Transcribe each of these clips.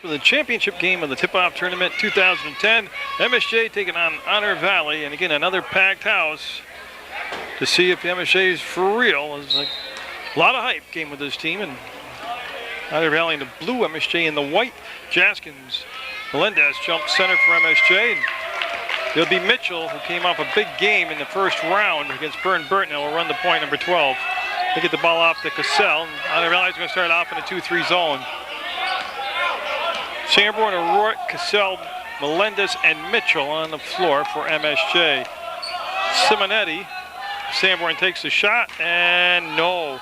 For the championship game of the tip-off tournament 2010, MSJ taking on Otter Valley, and again another packed house to see if the MSJ is for real. There's a lot of hype came with this team, and Otter Valley in the blue, MSJ in the white. Jaskins Melendez jumped center for MSJ. And it'll be Mitchell, who came off a big game in the first round against Burton, will run the point, number 12. They get the ball off to Cassell, and Otter Valley's going to start off in a 2-3 zone. Sanborn, O'Rourke, Cassell, Melendez, and Mitchell on the floor for MSJ. Simonetti, Sanborn takes the shot, and no.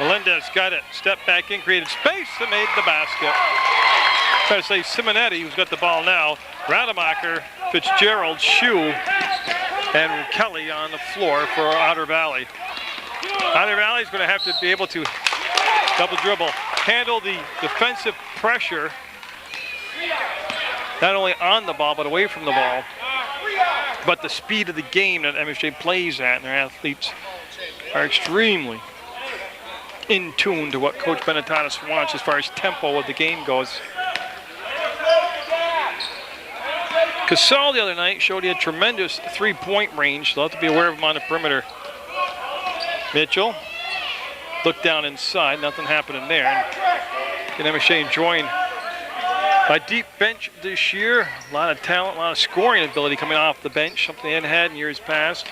Melendez got it, stepped back in, created space, and made the basket. Try to say Simonetti, who's got the ball now. Rademacher, Fitzgerald, Shue, and Kelly on the floor for Otter Valley. Otter Valley is going to have to be able to double dribble, handle the defensive pressure, not only on the ball, but away from the ball. But the speed of the game that MSJ plays at, and their athletes are extremely in tune to what Coach Benetatis wants as far as tempo of the game goes. Cassell the other night showed he had tremendous three-point range, so they'll have to be aware of him on the perimeter. Mitchell looked down inside, nothing happening there. And MSJ enjoying a deep bench this year. A lot of talent, a lot of scoring ability coming off the bench, something they hadn't had in years past.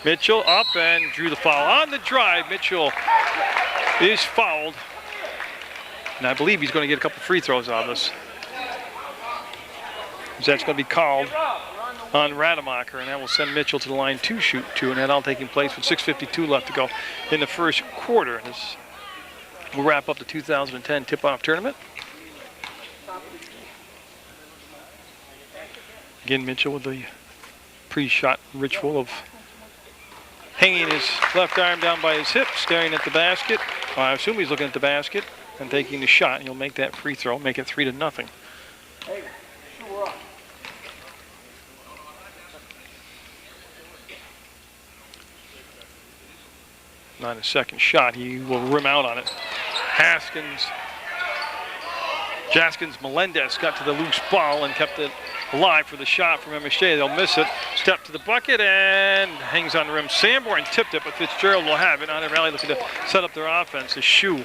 Mitchell up and drew the foul. On the drive, Mitchell is fouled. And I believe he's going to get a couple free throws out of this. That's going to be called on Rademacher, and that will send Mitchell to the line to shoot two, and that all taking place with 6:52 left to go in the first quarter. This will wrap up the 2010 tip-off tournament. Again, Mitchell with the pre-shot ritual of hanging his left arm down by his hip, staring at the basket. Well, I assume he's looking at the basket and taking the shot, and he'll make that free throw, make it 3-0. On his second shot, he will rim out on it. Jaskins Melendez got to the loose ball and kept it alive for the shot from MSJ. They'll miss it. Step to the bucket and hangs on the rim. Sanborn tipped it, but Fitzgerald will have it. Otter Valley looking to set up their offense. The Shue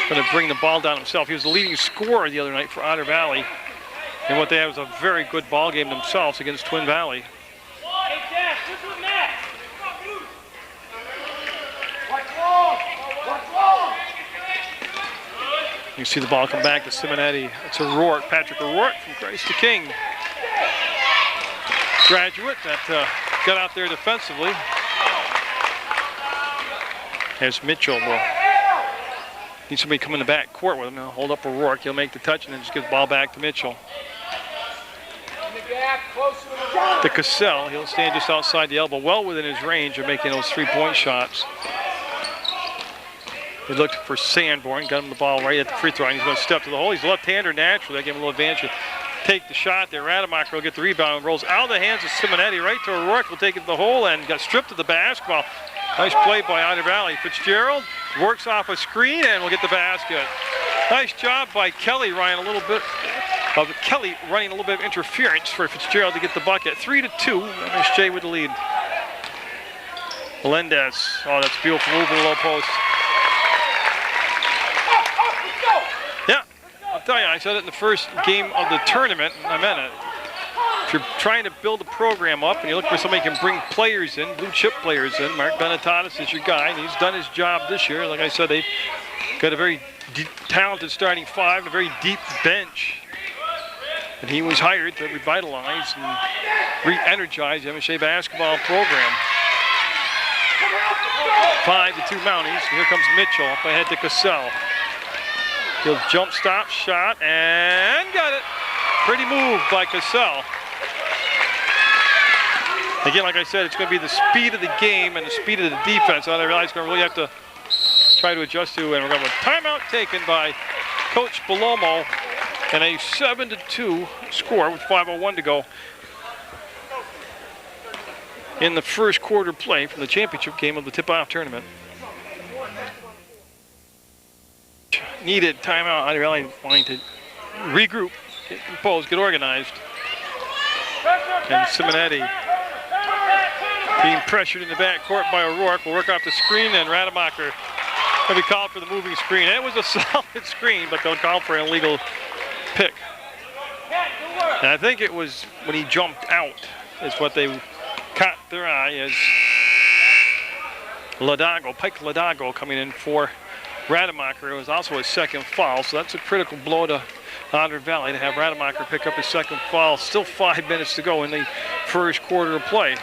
going to bring the ball down himself. He was the leading scorer the other night for Otter Valley. And what they have is a very good ball game themselves against Twin Valley. You see the ball come back to Simonetti. It's O'Rourke, Patrick O'Rourke from Christ the King. Graduate that got out there defensively. As Mitchell will need somebody come in the back court with him. He'll hold up O'Rourke. He'll make the touch and then just give the ball back to Mitchell. To Cassell, he'll stand just outside the elbow, well within his range of making those three-point shots. He looked for Sanborn, got him the ball right at the free throw line. He's going to step to the hole. He's a left-hander naturally. They give him a little advantage. Take the shot there. Rademacher will get the rebound and rolls out of the hands of Simonetti right to O'Rourke. Will take it to the hole and got stripped of the basketball. Nice play by Otter Valley. Fitzgerald works off a screen and will get the basket. Nice job by Kelly running a little bit of interference for Fitzgerald to get the bucket. 3-2. MSJ with the lead. Melendez. Oh, that's beautiful move in the low post. I'll tell you, I said it in the first game of the tournament, and I meant it. If you're trying to build a program up and you look for somebody who can bring players in, blue chip players in, Mark Benetatis is your guy, and he's done his job this year. Like I said, they've got a very talented starting five, a very deep bench. And he was hired to revitalize and re-energize the MSJ basketball program. 5-2 Mounties. Here comes Mitchell up ahead to Cassell. He'll jump stop, shot, and got it. Pretty move by Cassell. Again, like I said, it's going to be the speed of the game and the speed of the defense. I realize going to really have to try to adjust to, and we're going to have a timeout taken by Coach Belomo and a 7-2 score with 5:01 to go in the first quarter play from the championship game of the tip-off tournament. needed timeout. Otter Valley wanting to regroup, get composed, get organized. And Simonetti being pressured in the backcourt by O'Rourke. Will work off the screen, and Rademacher will be called for the moving screen. It was a solid screen, but they'll call for an illegal pick. And I think it was when he jumped out is what they caught their eye as Pike Ladago coming in for Rademacher. It was also his second foul, so that's a critical blow to Otter Valley to have Rademacher pick up his second foul. Still 5 minutes to go in the first quarter of play.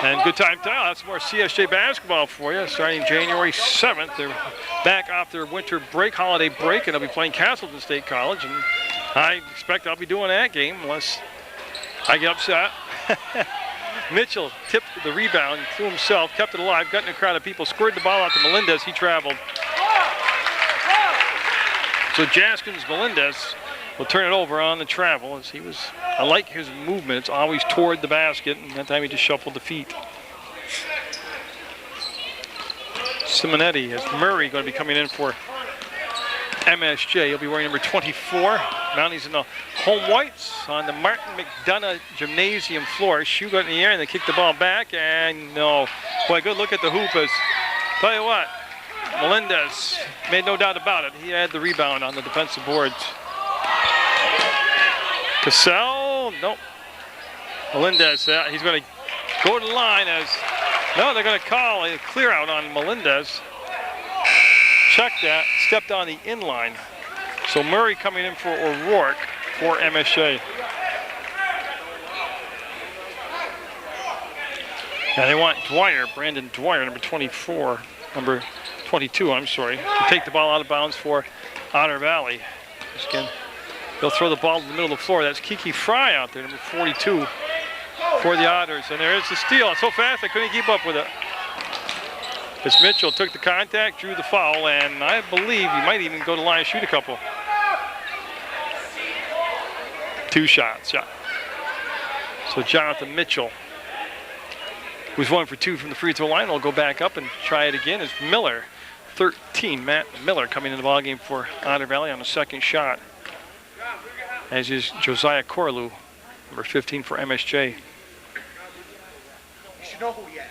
And good time to that's more CSJ basketball for you. Starting January 7th, they're back off their winter break, holiday break, and they'll be playing Castleton State College. And I expect I'll be doing that game unless I get upset. Mitchell tipped the rebound to himself, kept it alive, got in a crowd of people, squared the ball out to Melendez. He traveled. So Jaskins Melendez will turn it over on the travel as he was, I like his movement. It's always toward the basket, and that time he just shuffled the feet. Simonetti has Murray going to be coming in for MSJ. He'll be wearing number 24. Mounties in the home whites on the Martin McDonough Gymnasium floor. Shoe got in the air and they kick the ball back, and no. Boy, good look at the hoop. As tell you what, Melendez made no doubt about it. He had the rebound on the defensive boards. Cassell, nope. Melendez, he's going to go to the line as, no, they're going to call a clear out on Melendez. Check that, stepped on the inline. So Murray coming in for O'Rourke for MSJ. And they want Dwyer, Brandon Dwyer, number 22, I'm sorry, to take the ball out of bounds for Otter Valley. Again, they'll throw the ball to the middle of the floor. That's Kiki Fry out there, number 42 for the Otters. And there is the steal. So fast, I couldn't keep up with it. As Mitchell took the contact, drew the foul, and I believe he might even go to the line and shoot a couple. 2 shots, yeah. So Jonathan Mitchell, who's 1 for 2 from the free throw line, will go back up and try it again. As Miller, 13, Matt Miller coming in the ballgame for Otter Valley on the second shot. As is Josiah Corlew, number 15 for MSJ. You should know who he is.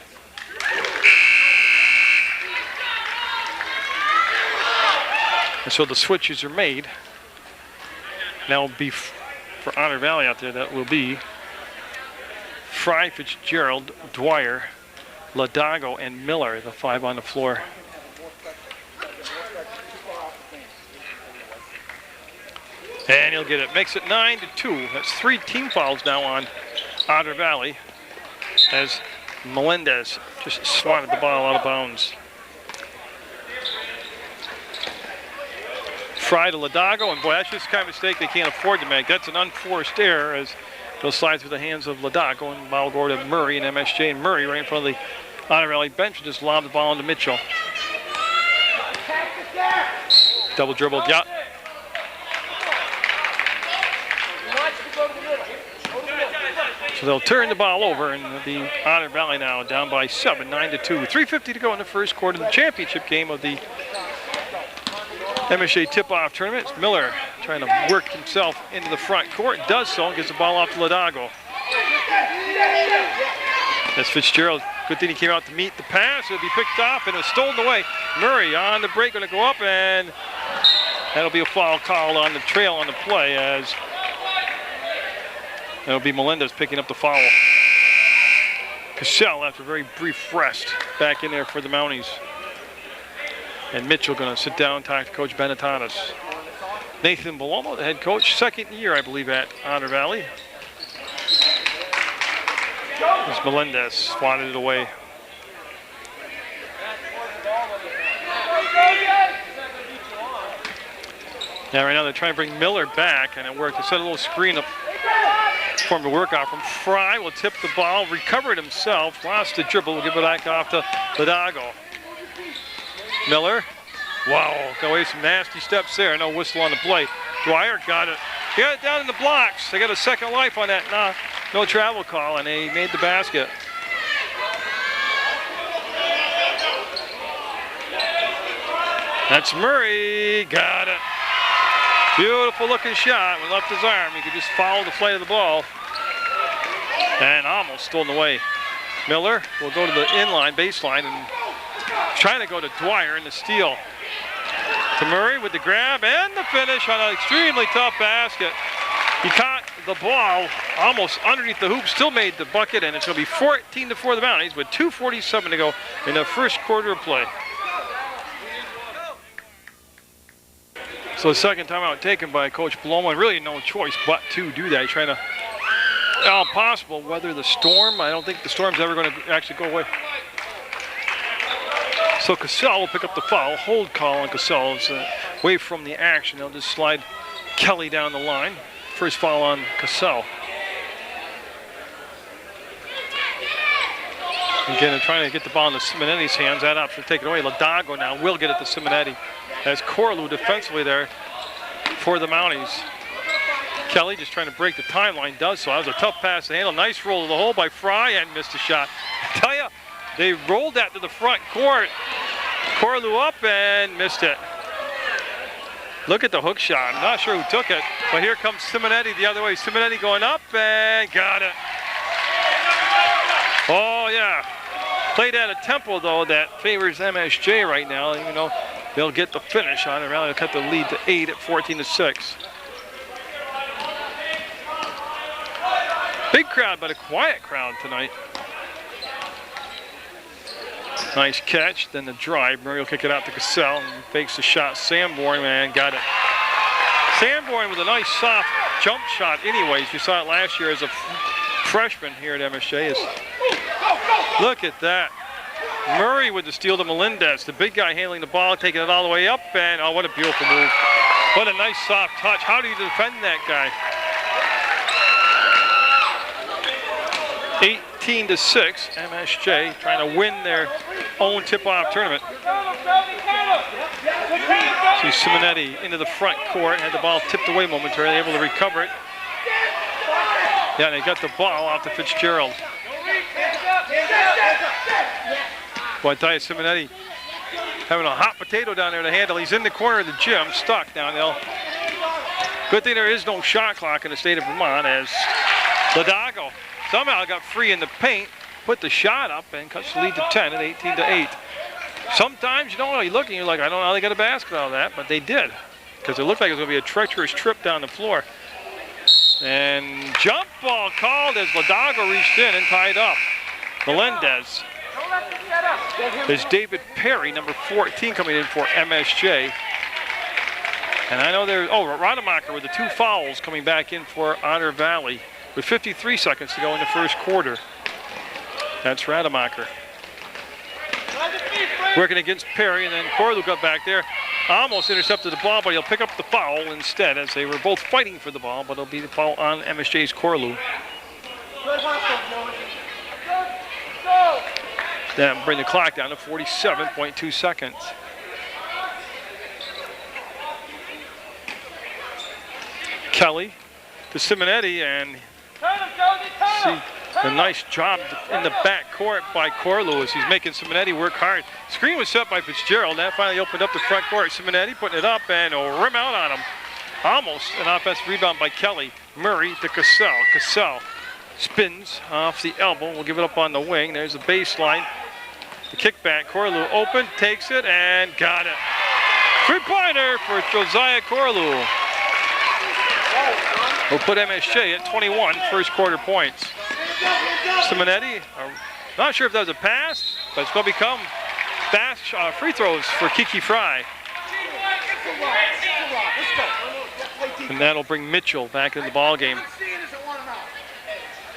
And so the switches are made. Now will be for Otter Valley out there, that will be Fry, Fitzgerald, Dwyer, Ladago, and Miller, the 5 on the floor. And he'll get it. Makes it 9-2. That's 3 team fouls now on Otter Valley as Melendez just swatted the ball out of bounds. Fry to Ladago, and boy, that's just the kind of mistake they can't afford to make. That's an unforced error as they'll slide through the hands of Ladago, and ball go to Murray and MSJ, and Murray right in front of the Otter Valley bench and just lobbed the ball into Mitchell. Double dribbled, yeah. So they'll turn the ball over, and the Otter Valley now down by 7, 9-2. 3:50 to go in the first quarter of the championship game of the MSJ tip-off tournament. It's Miller trying to work himself into the front court. Does so and gets the ball off to Ladago. That's Fitzgerald. Good thing he came out to meet the pass. It'll be picked off and it was stolen away. Murray on the break, going to go up, and that'll be a foul call on the trail on the play as that'll be Melendez picking up the foul. Cassell, after a very brief rest, back in there for the Mounties. And Mitchell going to sit down, talk to Coach Benetatis. Nathan Balomo, the head coach, second year, I believe, at Otter Valley. As Melendez swatted it away. Now, right now, they're trying to bring Miller back, and it worked. They set a little screen up for him to work out from. Fry will tip the ball, recovered himself, lost the dribble, will give it back off to Ladago. Miller, wow, got away some nasty steps there. No whistle on the play. Dwyer got it. He got it down in the blocks. They got a second life on that. No travel call, and they made the basket. That's Murray. Got it. Beautiful looking shot. When left his arm, he could just follow the flight of the ball. And almost stolen away. Miller will go to the inline, baseline, and trying to go to Dwyer in the steal. To Murray with the grab and the finish on an extremely tough basket. He caught the ball almost underneath the hoop, still made the bucket, and it's going to be 14-4 the Mounties with 2:47 to go in the first quarter of play. So the second timeout taken by Coach Paloma, and really no choice but to do that. He's trying to, all possible, weather the storm. I don't think the storm's ever going to actually go away. So Cassell will pick up the foul. Hold call on Cassell. It's away from the action. They'll just slide Kelly down the line. First foul on Cassell. Again, they're trying to get the ball into Simonetti's hands. That option taken away. Ladago now will get it to Simonetti. As Corlew defensively there for the Mounties. Kelly just trying to break the timeline, does so. That was a tough pass to handle. Nice roll to the hole by Fry and missed a shot. I tell you, they rolled that to the front court. Corlew up and missed it. Look at the hook shot. I'm not sure who took it, but here comes Simonetti the other way. Simonetti going up and got it. Oh, yeah. Played at a tempo, though, that favors MSJ right now. You know, they'll get the finish on it. They'll cut the lead to 8 at 14-6. Big crowd, but a quiet crowd tonight. Nice catch, then the drive. Murray will kick it out to Cassell and fakes the shot. Sanborn, man, got it. Sanborn with a nice soft jump shot anyways. You saw it last year as a freshman here at MSJ. Look at that. Murray with the steal to Melendez. The big guy handling the ball, taking it all the way up, and oh, what a beautiful move. What a nice soft touch. How do you defend that guy? 18-6, MSJ trying to win their own tip-off tournament. See Simonetti into the front court, had the ball tipped away momentarily, able to recover it. Yeah, they got the ball off to Fitzgerald. Boy, I tell you, Simonetti having a hot potato down there to handle. He's in the corner of the gym, stuck down there. Good thing there is no shot clock in the state of Vermont, as Ladago somehow got free in the paint, put the shot up, and cuts the lead to 10 at 18-8. Sometimes, you know, you look and you're like, I don't know how they got a basket out of that, but they did, because it looked like it was going to be a treacherous trip down the floor. And jump ball called as Ladago reached in and tied up. Melendez. There's David Perry, number 14, coming in for MSJ. And I know there's, Rademacher with the 2 fouls coming back in for Otter Valley with 53 seconds to go in the first quarter. That's Rademacher. Working against Perry, and then Corlew got back there. Almost intercepted the ball, but he'll pick up the foul instead, as they were both fighting for the ball, but it'll be the foul on MSJ's Corlew. Then bring the clock down to 47.2 seconds. Kelly to Simonetti, and see a nice job in the back court by Corlew as he's making Simonetti work hard. Screen was set by Fitzgerald. That finally opened up the front court. Simonetti putting it up and a rim out on him. Almost an offensive rebound by Kelly. Murray to Cassell. Cassell spins off the elbow. We'll give it up on the wing. There's the baseline. The kickback. Corlew open, takes it, and got it. Three-pointer for Josiah Corlew. We'll put MSJ at 21 first quarter points. Simonetti, not sure if that was a pass, but it's going to become fast free throws for Kiki Fry. And that'll bring Mitchell back into the ball game.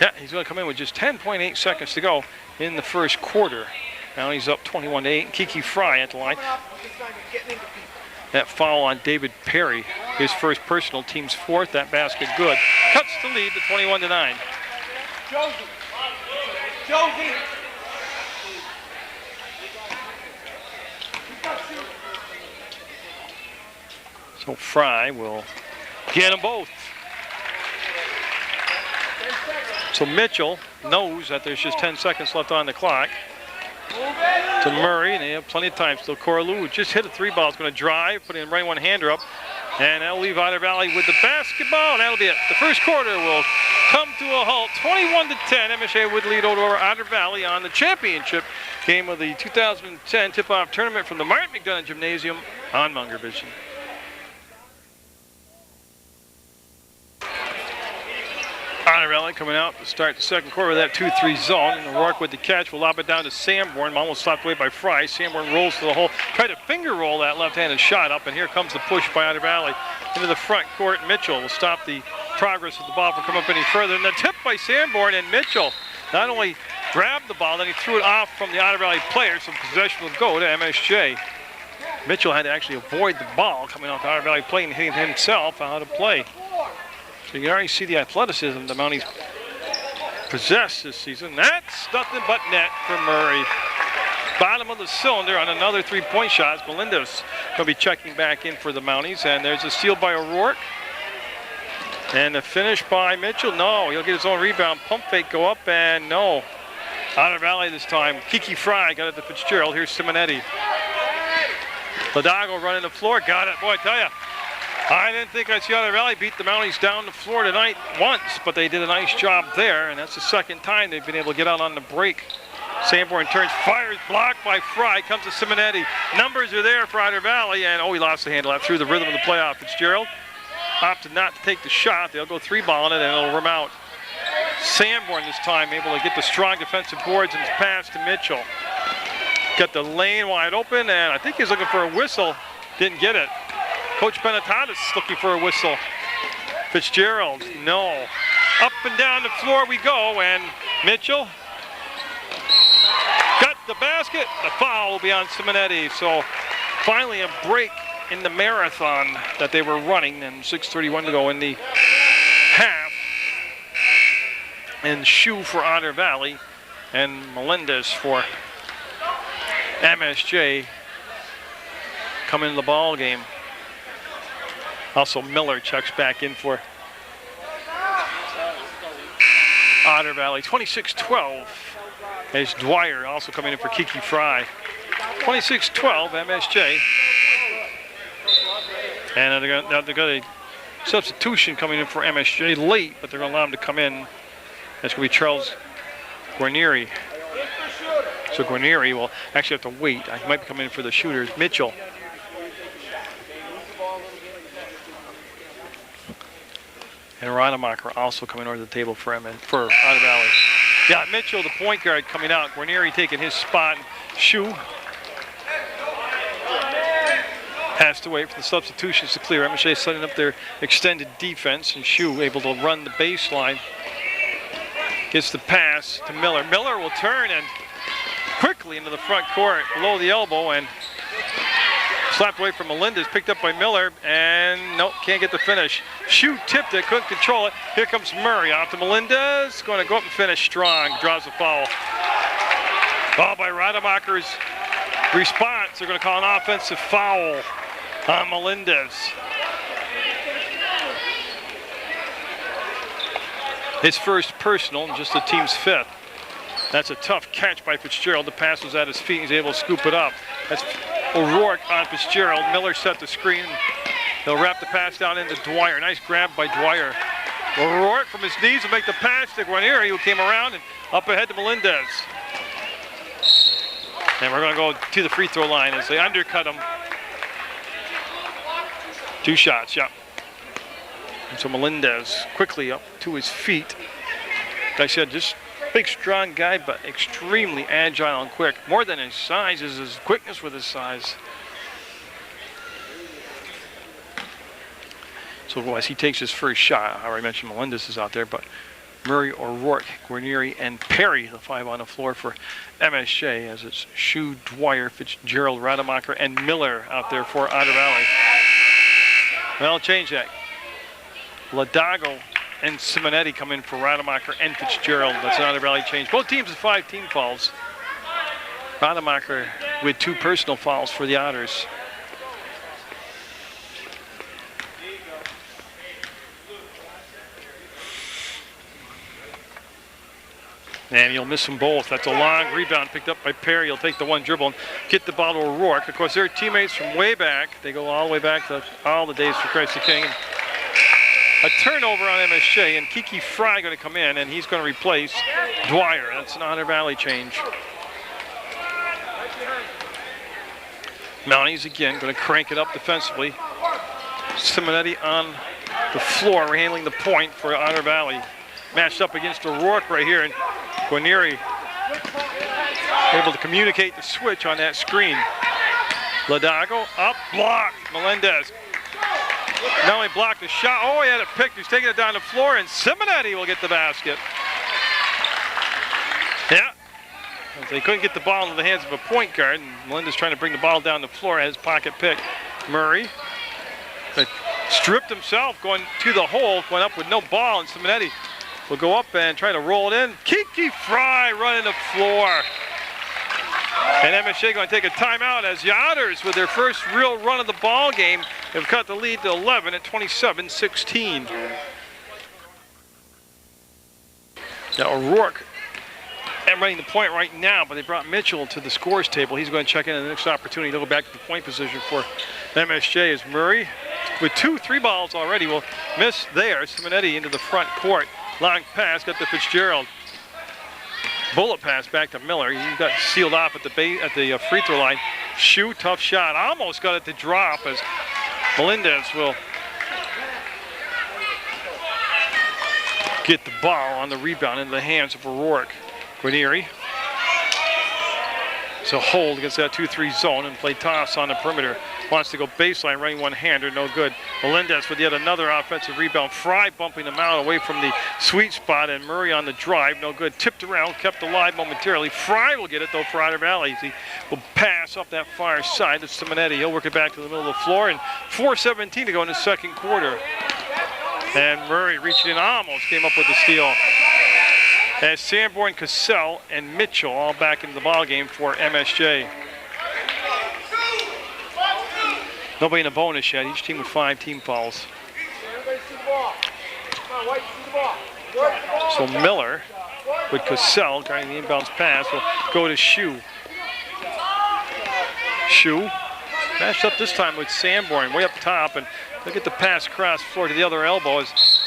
Yeah, he's going to come in with just 10.8 seconds to go in the first quarter. Now he's up 21-8. Kiki Fry at the line. That foul on David Perry, his first personal, team's 4th. That basket good. Cuts the lead to 21-9. Josie. So Fry will get them both. So Mitchell knows that there's just 10 seconds left on the clock. to Murray, and they have plenty of time still. Corlew, who just hit a 3-ball, is going to drive, put in right one-hander up, and that'll leave Otter Valley with the basketball, and that'll be it. The first quarter will come to a halt, 21-10. MSJ would lead over Otter Valley on the championship game of the 2010 tip-off tournament from the Martin McDonough Gymnasium on Munger Vision. Otter Valley coming out to start the second quarter with that 2-3 zone. And O'Rourke with the catch will lob it down to Sanborn. Almost slapped away by Fry. Sanborn rolls to the hole. Tried to finger roll that left-handed shot up, and here comes the push by Otter Valley into the front court. Mitchell will stop the progress of the ball from coming up any further. And the tip by Sanborn, and Mitchell not only grabbed the ball, then he threw it off from the Otter Valley player, so possession will go to MSJ. Mitchell had to actually avoid the ball coming off the Otter Valley play and hitting himself out of play. So you can already see the athleticism the Mounties possess this season. That's nothing but net for Murray. Bottom of the cylinder on another three-point shot. Melendez going to be checking back in for the Mounties. And there's a steal by O'Rourke. And the finish by Mitchell. No, he'll get his own rebound. Pump fake go up, and no. Otter Valley this time. Kiki Fry got it to Fitzgerald. Here's Simonetti. Ladago running the floor. Got it. Boy, I tell you. I didn't think I'd see Otter Valley beat the Mounties down the floor tonight once, but they did a nice job there, and that's the second time they've been able to get out on the break. Sanborn turns, fires, blocked by Fry, comes to Simonetti. Numbers are there for Otter Valley, and he lost the handle out through the rhythm of the playoff. Fitzgerald opted not to take the shot. They'll go 3-balling it, and it'll rim out. Sanborn this time able to get the strong defensive boards and his pass to Mitchell. Got the lane wide open, and I think he's looking for a whistle. Didn't get it. Coach Benetatis looking for a whistle. Fitzgerald, no. Up and down the floor we go, and Mitchell got the basket. The foul will be on Simonetti. So finally a break in the marathon that they were running, and 6:31 to go in the half. And Shoe for Otter Valley, and Melendez for MSJ come into the ball game. Also, Miller checks back in for Otter Valley. 26-12 as Dwyer also coming in for Kiki Fry. 26-12 MSJ. And they've got a substitution coming in for MSJ late, but they're going to allow him to come in. That's going to be Charles Guarnieri. So Guarnieri will actually have to wait. He might be coming in for the shooters. Mitchell. And Rademacher also coming over to the table for Otter Valley. Yeah, Mitchell, the point guard, coming out. Guarnieri taking his spot. Shoe has to wait for the substitutions to clear. MSJ setting up their extended defense, and Shoe able to run the baseline. Gets the pass to Miller. Miller will turn and quickly into the front court, below the elbow, and slapped away from Melendez, picked up by Miller, and nope, can't get the finish. Shoe tipped it, couldn't control it. Here comes Murray, off to Melendez, going to go up and finish strong, draws a foul. Foul by Rademacher's response. They're going to call an offensive foul on Melendez. His first personal, and just the team's fifth. That's a tough catch by Fitzgerald. The pass was at his feet. He's able to scoop it up. That's O'Rourke on Fitzgerald. Miller set the screen. He'll wrap the pass down into Dwyer. Nice grab by Dwyer. O'Rourke from his knees will make the pass to Guarnieri, who came around and up ahead to Melendez. And we're going to go to the free throw line as they undercut him. 2 shots, yeah. And so Melendez quickly up to his feet. Like I said, just big, strong guy, but extremely agile and quick. More than his size is his quickness with his size. So as he takes his first shot, I already mentioned Melendez is out there, but Murray, O'Rourke, Guarnieri, and Perry, the 5 on the floor for MSJ, as it's Shoe, Dwyer, Fitzgerald, Rademacher, and Miller out there for Otter Valley. Well, change that. Ladago and Simonetti come in for Rademacher and Fitzgerald. That's an Otter Valley change. Both teams with 5 team fouls. Rademacher with 2 personal fouls for the Otters. And you'll miss them both. That's a long rebound picked up by Perry. He'll take the one dribble and get the ball to O'Rourke. Of course, they're teammates from way back. They go all the way back to all the days for Christ the King. A turnover on MSJ, and Kiki Fry going to come in, and he's going to replace Dwyer. That's an Otter Valley change. Mounties again going to crank it up defensively. Simonetti on the floor, handling the point for Otter Valley. Matched up against O'Rourke right here, and Guarnieri able to communicate the switch on that screen. Ladago up, blocked. Melendez not only blocked the shot, oh, he had it picked. He's taking it down the floor, and Simonetti will get the basket. Yeah, they couldn't get the ball into the hands of a point guard, and Melendez trying to bring the ball down the floor, has pocket pick. Murray but stripped himself, going to the hole, went up with no ball, and Simonetti will go up and try to roll it in. Kiki Fry running the floor. And MSJ going to take a timeout as the Otters, with their first real run of the ball game, have cut the lead to 11 at 27-16. Now O'Rourke running the point right now, but they brought Mitchell to the scores table. He's going to check in on the next opportunity to go back to the point position for MSJ as Murray, with 2 3-balls already, will miss there. Simonetti into the front court. Long pass, got to Fitzgerald. Bullet pass back to Miller. He got sealed off at the free throw line. Shoot, tough shot. Almost got it to drop as Melendez will get the ball on the rebound into the hands of O'Rourke. Guarnieri. So hold against that 2-3 zone and play toss on the perimeter. Wants to go baseline, running one-hander, no good. Melendez with yet another offensive rebound. Fry bumping them out away from the sweet spot, and Murray on the drive, no good. Tipped around, kept alive momentarily. Fry will get it though for Otter Valley. He will pass up that far side to Simonetti. He'll work it back to the middle of the floor, and 4:17 to go in the second quarter. And Murray reaching in, almost came up with the steal. As Sanborn, Cassell, and Mitchell all back into the ball game for MSJ. Nobody in a bonus yet. Each team with 5 team fouls. So Miller with Cassell guarding the inbounds pass will go to Shue. Shue matched up this time with Sanborn way up top, and look at the pass across floor to the other elbow.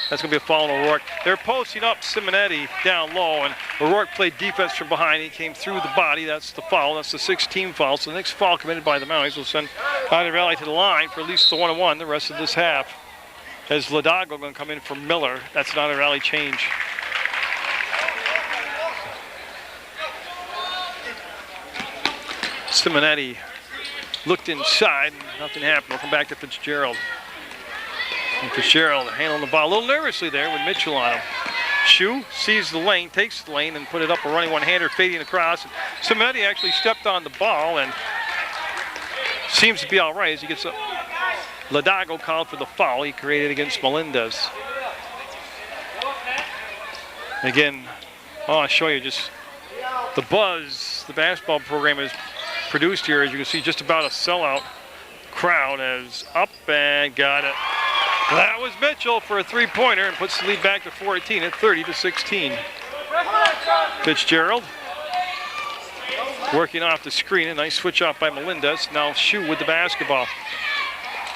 That's going to be a foul on O'Rourke. They're posting up Simonetti down low, and O'Rourke played defense from behind. He came through the body. That's the foul. That's the 6th foul. So the next foul committed by the Mounties will send Otter Valley to the line for at least the 1-1 the rest of this half. As Ladago going to come in for Miller. That's an Otter Valley change. Simonetti looked inside, and nothing happened. We'll come back to Fitzgerald. And Fitzgerald handling the ball a little nervously there with Mitchell on him. Shue sees the lane, takes the lane, and put it up a running one-hander, fading across. And Simonetti actually stepped on the ball and seems to be all right as he gets up. Ladago called for the foul he created against Melendez. Again, I'll show you just the buzz the basketball program has produced here. As you can see, just about a sellout crowd as up and got it. That was Mitchell for a 3-pointer and puts the lead back to 14 at 30-16. Fitzgerald working off the screen. A nice switch off by Melendez. Now Shue with the basketball.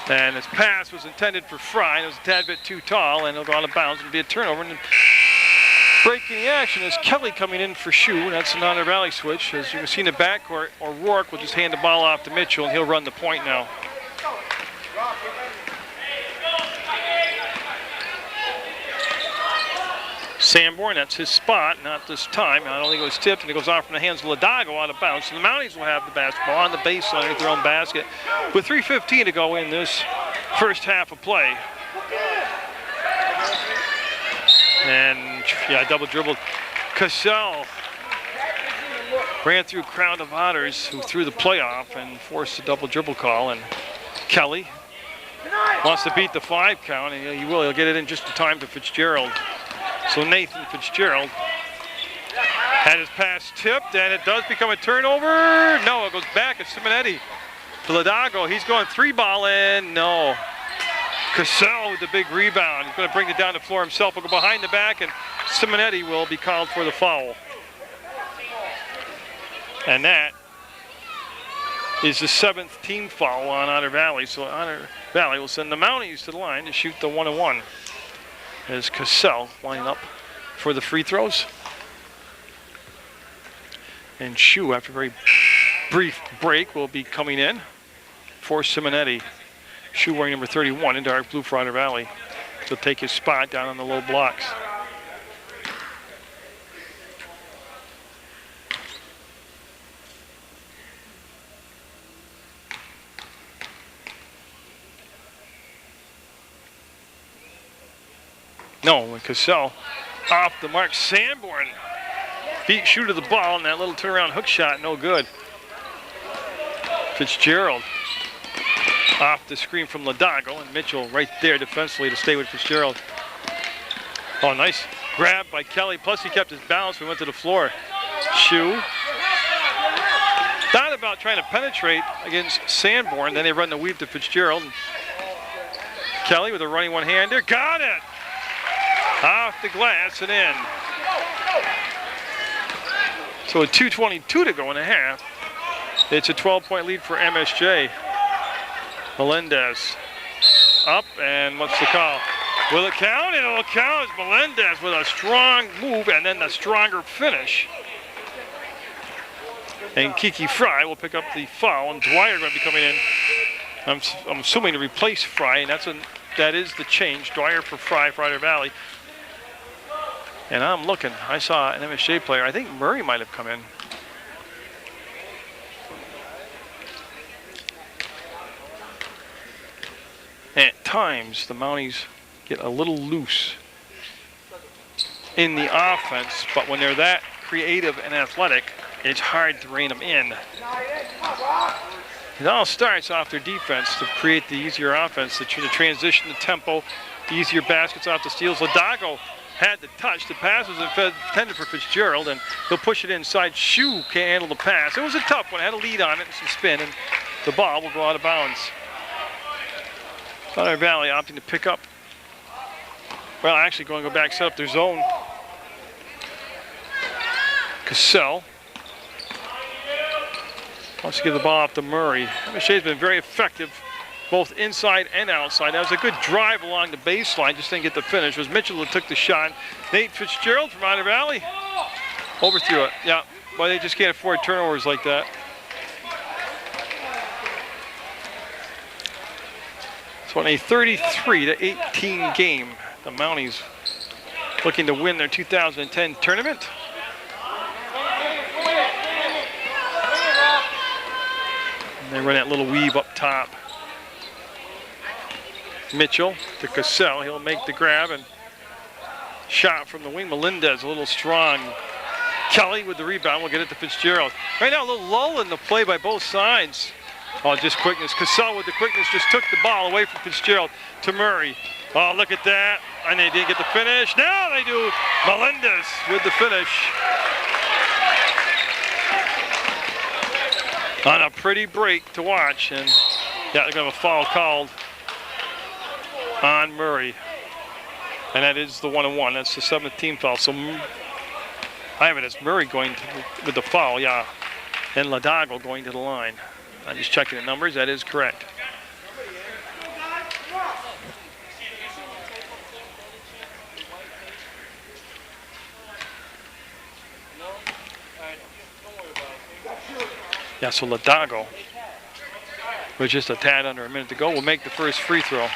And his pass was intended for Fry. It was a tad bit too tall, and it'll go out of bounds. It'll be a turnover. And breaking the action is Kelly coming in for Shue. That's an Otter Valley switch. As you can see in the backcourt, O'Rourke will just hand the ball off to Mitchell, and he'll run the point now. Sanborn, that's his spot, not this time. I don't think it was tipped, and it goes off from the hands of Ladago out of bounds. So the Mounties will have the basketball on the baseline with their own basket with 3:15 to go in this first half of play. And, yeah, double dribbled. Cassell ran through a crowd of Otters who threw the playoff and forced a double dribble call. And Kelly wants to beat the 5 count, and he will. He'll get it in just in time to Fitzgerald. So Nathan Fitzgerald had his pass tipped, and it does become a turnover. No, it goes back. It's Simonetti to Ladago. He's going 3-ball in. No. Cassell with the big rebound. He's going to bring it down the floor himself. He'll go behind the back, and Simonetti will be called for the foul. And that is the 7th team foul on Otter Valley. So Otter Valley will send the Mounties to the line to shoot the 1-1. As Cassell line up for the free throws. And Shu, after a very brief break, will be coming in for Simonetti. Shu wearing number 31 in dark blue for Otter Valley. He'll take his spot down on the low blocks. No, and Cassell off the mark. Sanborn beat Shu to the ball, and that little turnaround hook shot, no good. Fitzgerald off the screen from Ladago, and Mitchell right there defensively to stay with Fitzgerald. Oh, nice grab by Kelly. Plus he kept his balance. We went to the floor. Shu thought about trying to penetrate against Sanborn. Then they run the weave to Fitzgerald. Kelly with a running one-hander. Got it! Off the glass and in. So with 2:22 to go in a half, it's a 12-point lead for MSJ. Melendez up, and what's the call? Will it count? It'll count as Melendez with a strong move and then the stronger finish. And Kiki Fry will pick up the foul, and Dwyer going to be coming in. I'm assuming to replace Fry, and that is the change. Dwyer for Fry for Otter Valley. And I'm looking. I saw an MSJ player. I think Murray might have come in. At times, the Mounties get a little loose in the offense, but when they're that creative and athletic, it's hard to rein them in. It all starts off their defense to create the easier offense, the transition, the tempo, easier baskets off the steals. Ladago had the touch. The pass was intended for Fitzgerald, and he'll push it inside. Shu can't handle the pass. It was a tough one. Had a lead on it and some spin, and the ball will go out of bounds. Otter Valley opting to pick up. Well, actually going to go back, set up their zone. Cassell wants to give the ball off to Murray. MSJ's been very effective both inside and outside. That was a good drive along the baseline, just didn't get the finish. It was Mitchell who took the shot. Nate Fitzgerald from Otter Valley overthrew it. Yeah, well, they just can't afford turnovers like that. So in a 33-18 game, the Mounties looking to win their 2010 tournament. And they run that little weave up top. Mitchell to Cassell. He'll make the grab and shot from the wing. Melendez a little strong. Kelly with the rebound. We'll get it to Fitzgerald. Right now, a little lull in the play by both sides. Oh, just quickness. Cassell with the quickness just took the ball away from Fitzgerald to Murray. Oh, look at that. And they didn't get the finish. Now they do. Melendez with the finish. On a pretty break to watch. And yeah, they're going to have a foul called on Murray. And that is the 1-1. That's the 7th team foul. So I have it as Murray going with the foul, yeah. And Ladago going to the line. I'm just checking the numbers. That is correct. Yeah, so Ladago, with just a tad under a minute to go, will make the first free throw.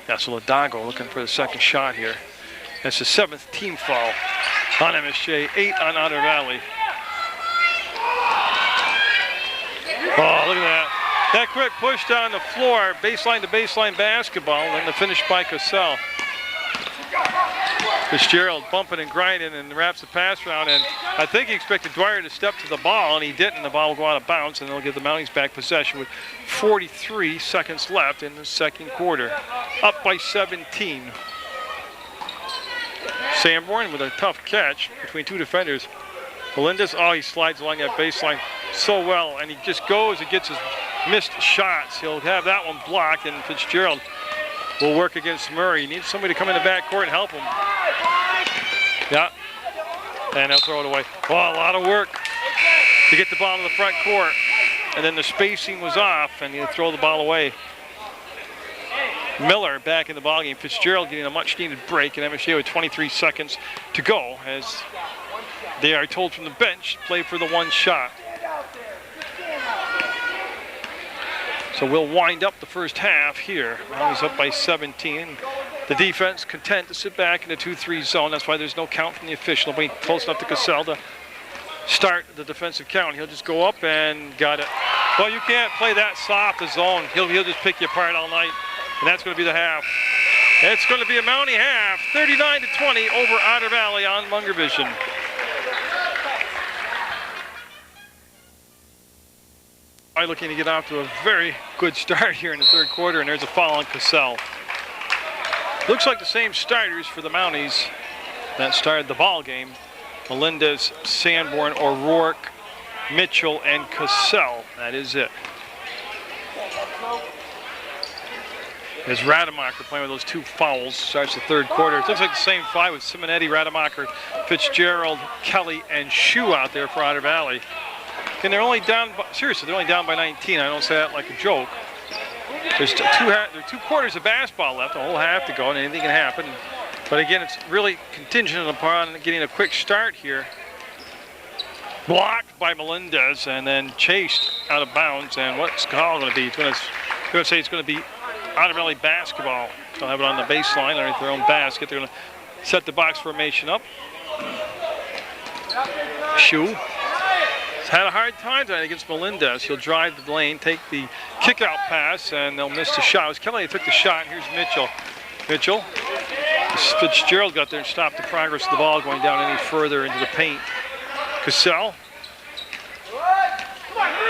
Yeah, so Ladago looking for the second shot here. That's the 7th team foul on MSJ, 8 on Otter Valley. Oh, look at that. That quick push down the floor, baseline to baseline basketball, and then the finish by Cassell. Fitzgerald bumping and grinding and wraps the pass around, and I think he expected Dwyer to step to the ball, and he didn't. The ball will go out of bounds, and they'll give the Mounties back possession with 43 seconds left in the second quarter. Up by 17. Sanborn with a tough catch between two defenders. Melendez, oh, he slides along that baseline so well, and he just goes and gets his missed shots. He'll have that one blocked, and Fitzgerald will work against Murray. He needs somebody to come in the backcourt and help him. Yeah. And they'll throw it away. Well, a lot of work to get the ball to the front court. And then the spacing was off, and you throw the ball away. Miller back in the ballgame. Fitzgerald getting a much-needed break, and MSJ with 23 seconds to go as they are told from the bench, play for the one shot. So we'll wind up the first half here. Now he's up by 17. The defense content to sit back in the 2-3 zone. That's why there's no count from the official. Nobody close enough to Cassell to start the defensive count. He'll just go up and got it. Well, you can't play that soft a zone. He'll just pick you apart all night. And that's going to be the half. It's going to be a Mountie half, 39-20 over Otter Valley on Munger Vision. Looking to get off to a very good start here in the third quarter, and there's a foul on Cassell. Looks like the same starters for the Mounties that started the ball game. Melendez, Sanborn, O'Rourke, Mitchell, and Cassell. That is it. As Rademacher playing with those two fouls, starts the third quarter. It looks like the same five with Simonetti, Rademacher, Fitzgerald, Kelly, and Shue out there for Otter Valley. And they're only down, seriously, they're only down by 19. I don't say that like a joke. There's two quarters of basketball left, a whole half to go, and anything can happen. But again, it's really contingent upon getting a quick start here. Blocked by Melendez and then chased out of bounds. And what's the call going to be? It's going to say it's going to be Otter Valley basketball. They'll have it on the baseline underneath their own basket. They're going to set the box formation up. Shue had a hard time tonight against Melendez. He'll drive the lane, take the kick-out pass, and they'll miss the shot. It was Kelly who took the shot. Here's Mitchell. Mitchell. Fitzgerald got there and stopped the progress of the ball going down any further into the paint. Cassell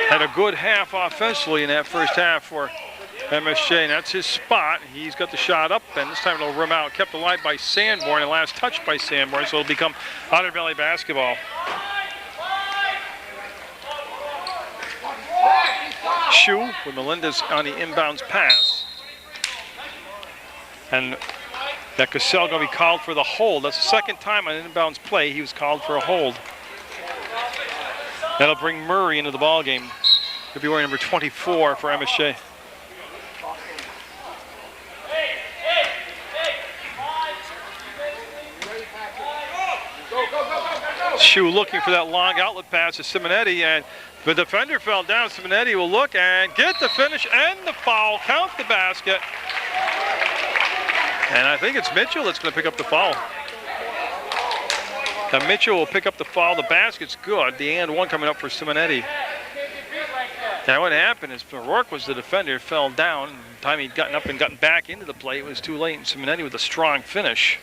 had a good half offensively in that first half for MSJ, and that's his spot. He's got the shot up, and this time it'll rim out. Kept alive by Sanborn, and last touch by Sanborn, so it'll become Otter Valley basketball. Shue with Melendez on the inbounds pass. And that Cassell going to be called for the hold. That's the second time on an inbounds play he was called for a hold. That'll bring Murray into the ball game. He'll be wearing number 24 for MSJ. Shue looking for that long outlet pass to Simonetti, and the defender fell down. Simonetti will look and get the finish and the foul. Count the basket. And I think it's Mitchell that's going to pick up the foul. Now Mitchell will pick up the foul. The basket's good. The and one coming up for Simonetti. Now what happened is O'Rourke was the defender, fell down. By the time he'd gotten up and gotten back into the play, it was too late. And Simonetti with a strong finish.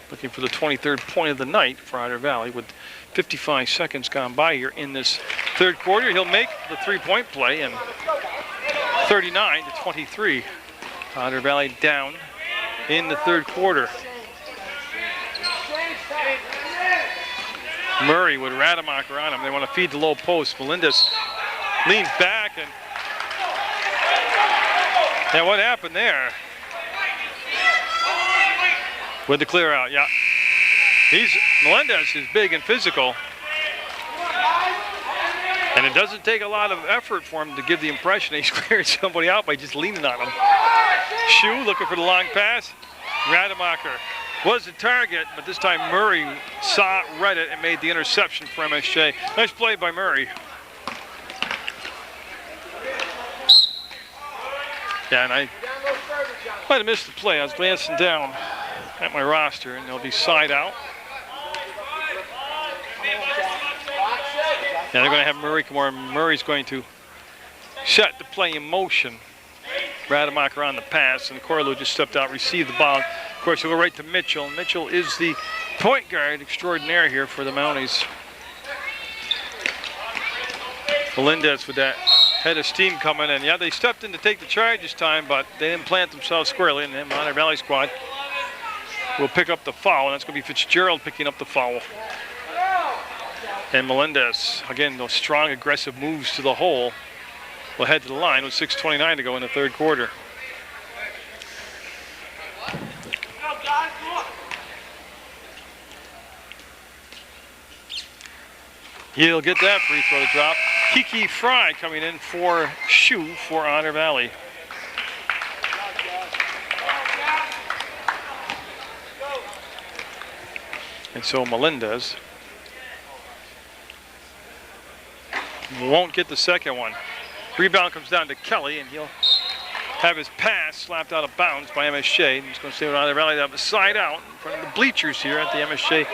Looking for the 23rd point of the night for Otter Valley with 55 seconds gone by here in this third quarter. He'll make the three-point play, and 39-23. Otter Valley down in the third quarter. Murray with Rademacher on him. They want to feed the low post. Melendez leans back, and now what happened there? With the clear out, yeah. Melendez is big and physical. And it doesn't take a lot of effort for him to give the impression he's clearing somebody out by just leaning on him. Shue looking for the long pass. Rademacher was the target, but this time Murray read it and made the interception for MSJ. Nice play by Murray. Yeah, and I might have missed the play. I was glancing down at my roster, and they'll be side out. Yeah, they're going to have Murray come over. Murray's going to set the play in motion. Rademacher on the pass, and Corlew just stepped out, received the ball. Of course, he'll go right to Mitchell. Mitchell is the point guard extraordinaire here for the Mounties. Melendez with that head of steam coming in. Yeah, they stepped in to take the charge this time, but they didn't plant themselves squarely, and the Otter Valley squad will pick up the foul, and that's going to be Fitzgerald picking up the foul. And Melendez, again, those strong, aggressive moves to the hole. will head to the line with 6:29 to go in the third quarter. He'll get that free throw to drop. Kiki Fry coming in for Shoe for Otter Valley. And so Melendez won't get the second one. Rebound comes down to Kelly, and he'll have his pass slapped out of bounds by MSJ. He's going to stay with Otter Valley. They have a side out in front of the bleachers here at the MSJ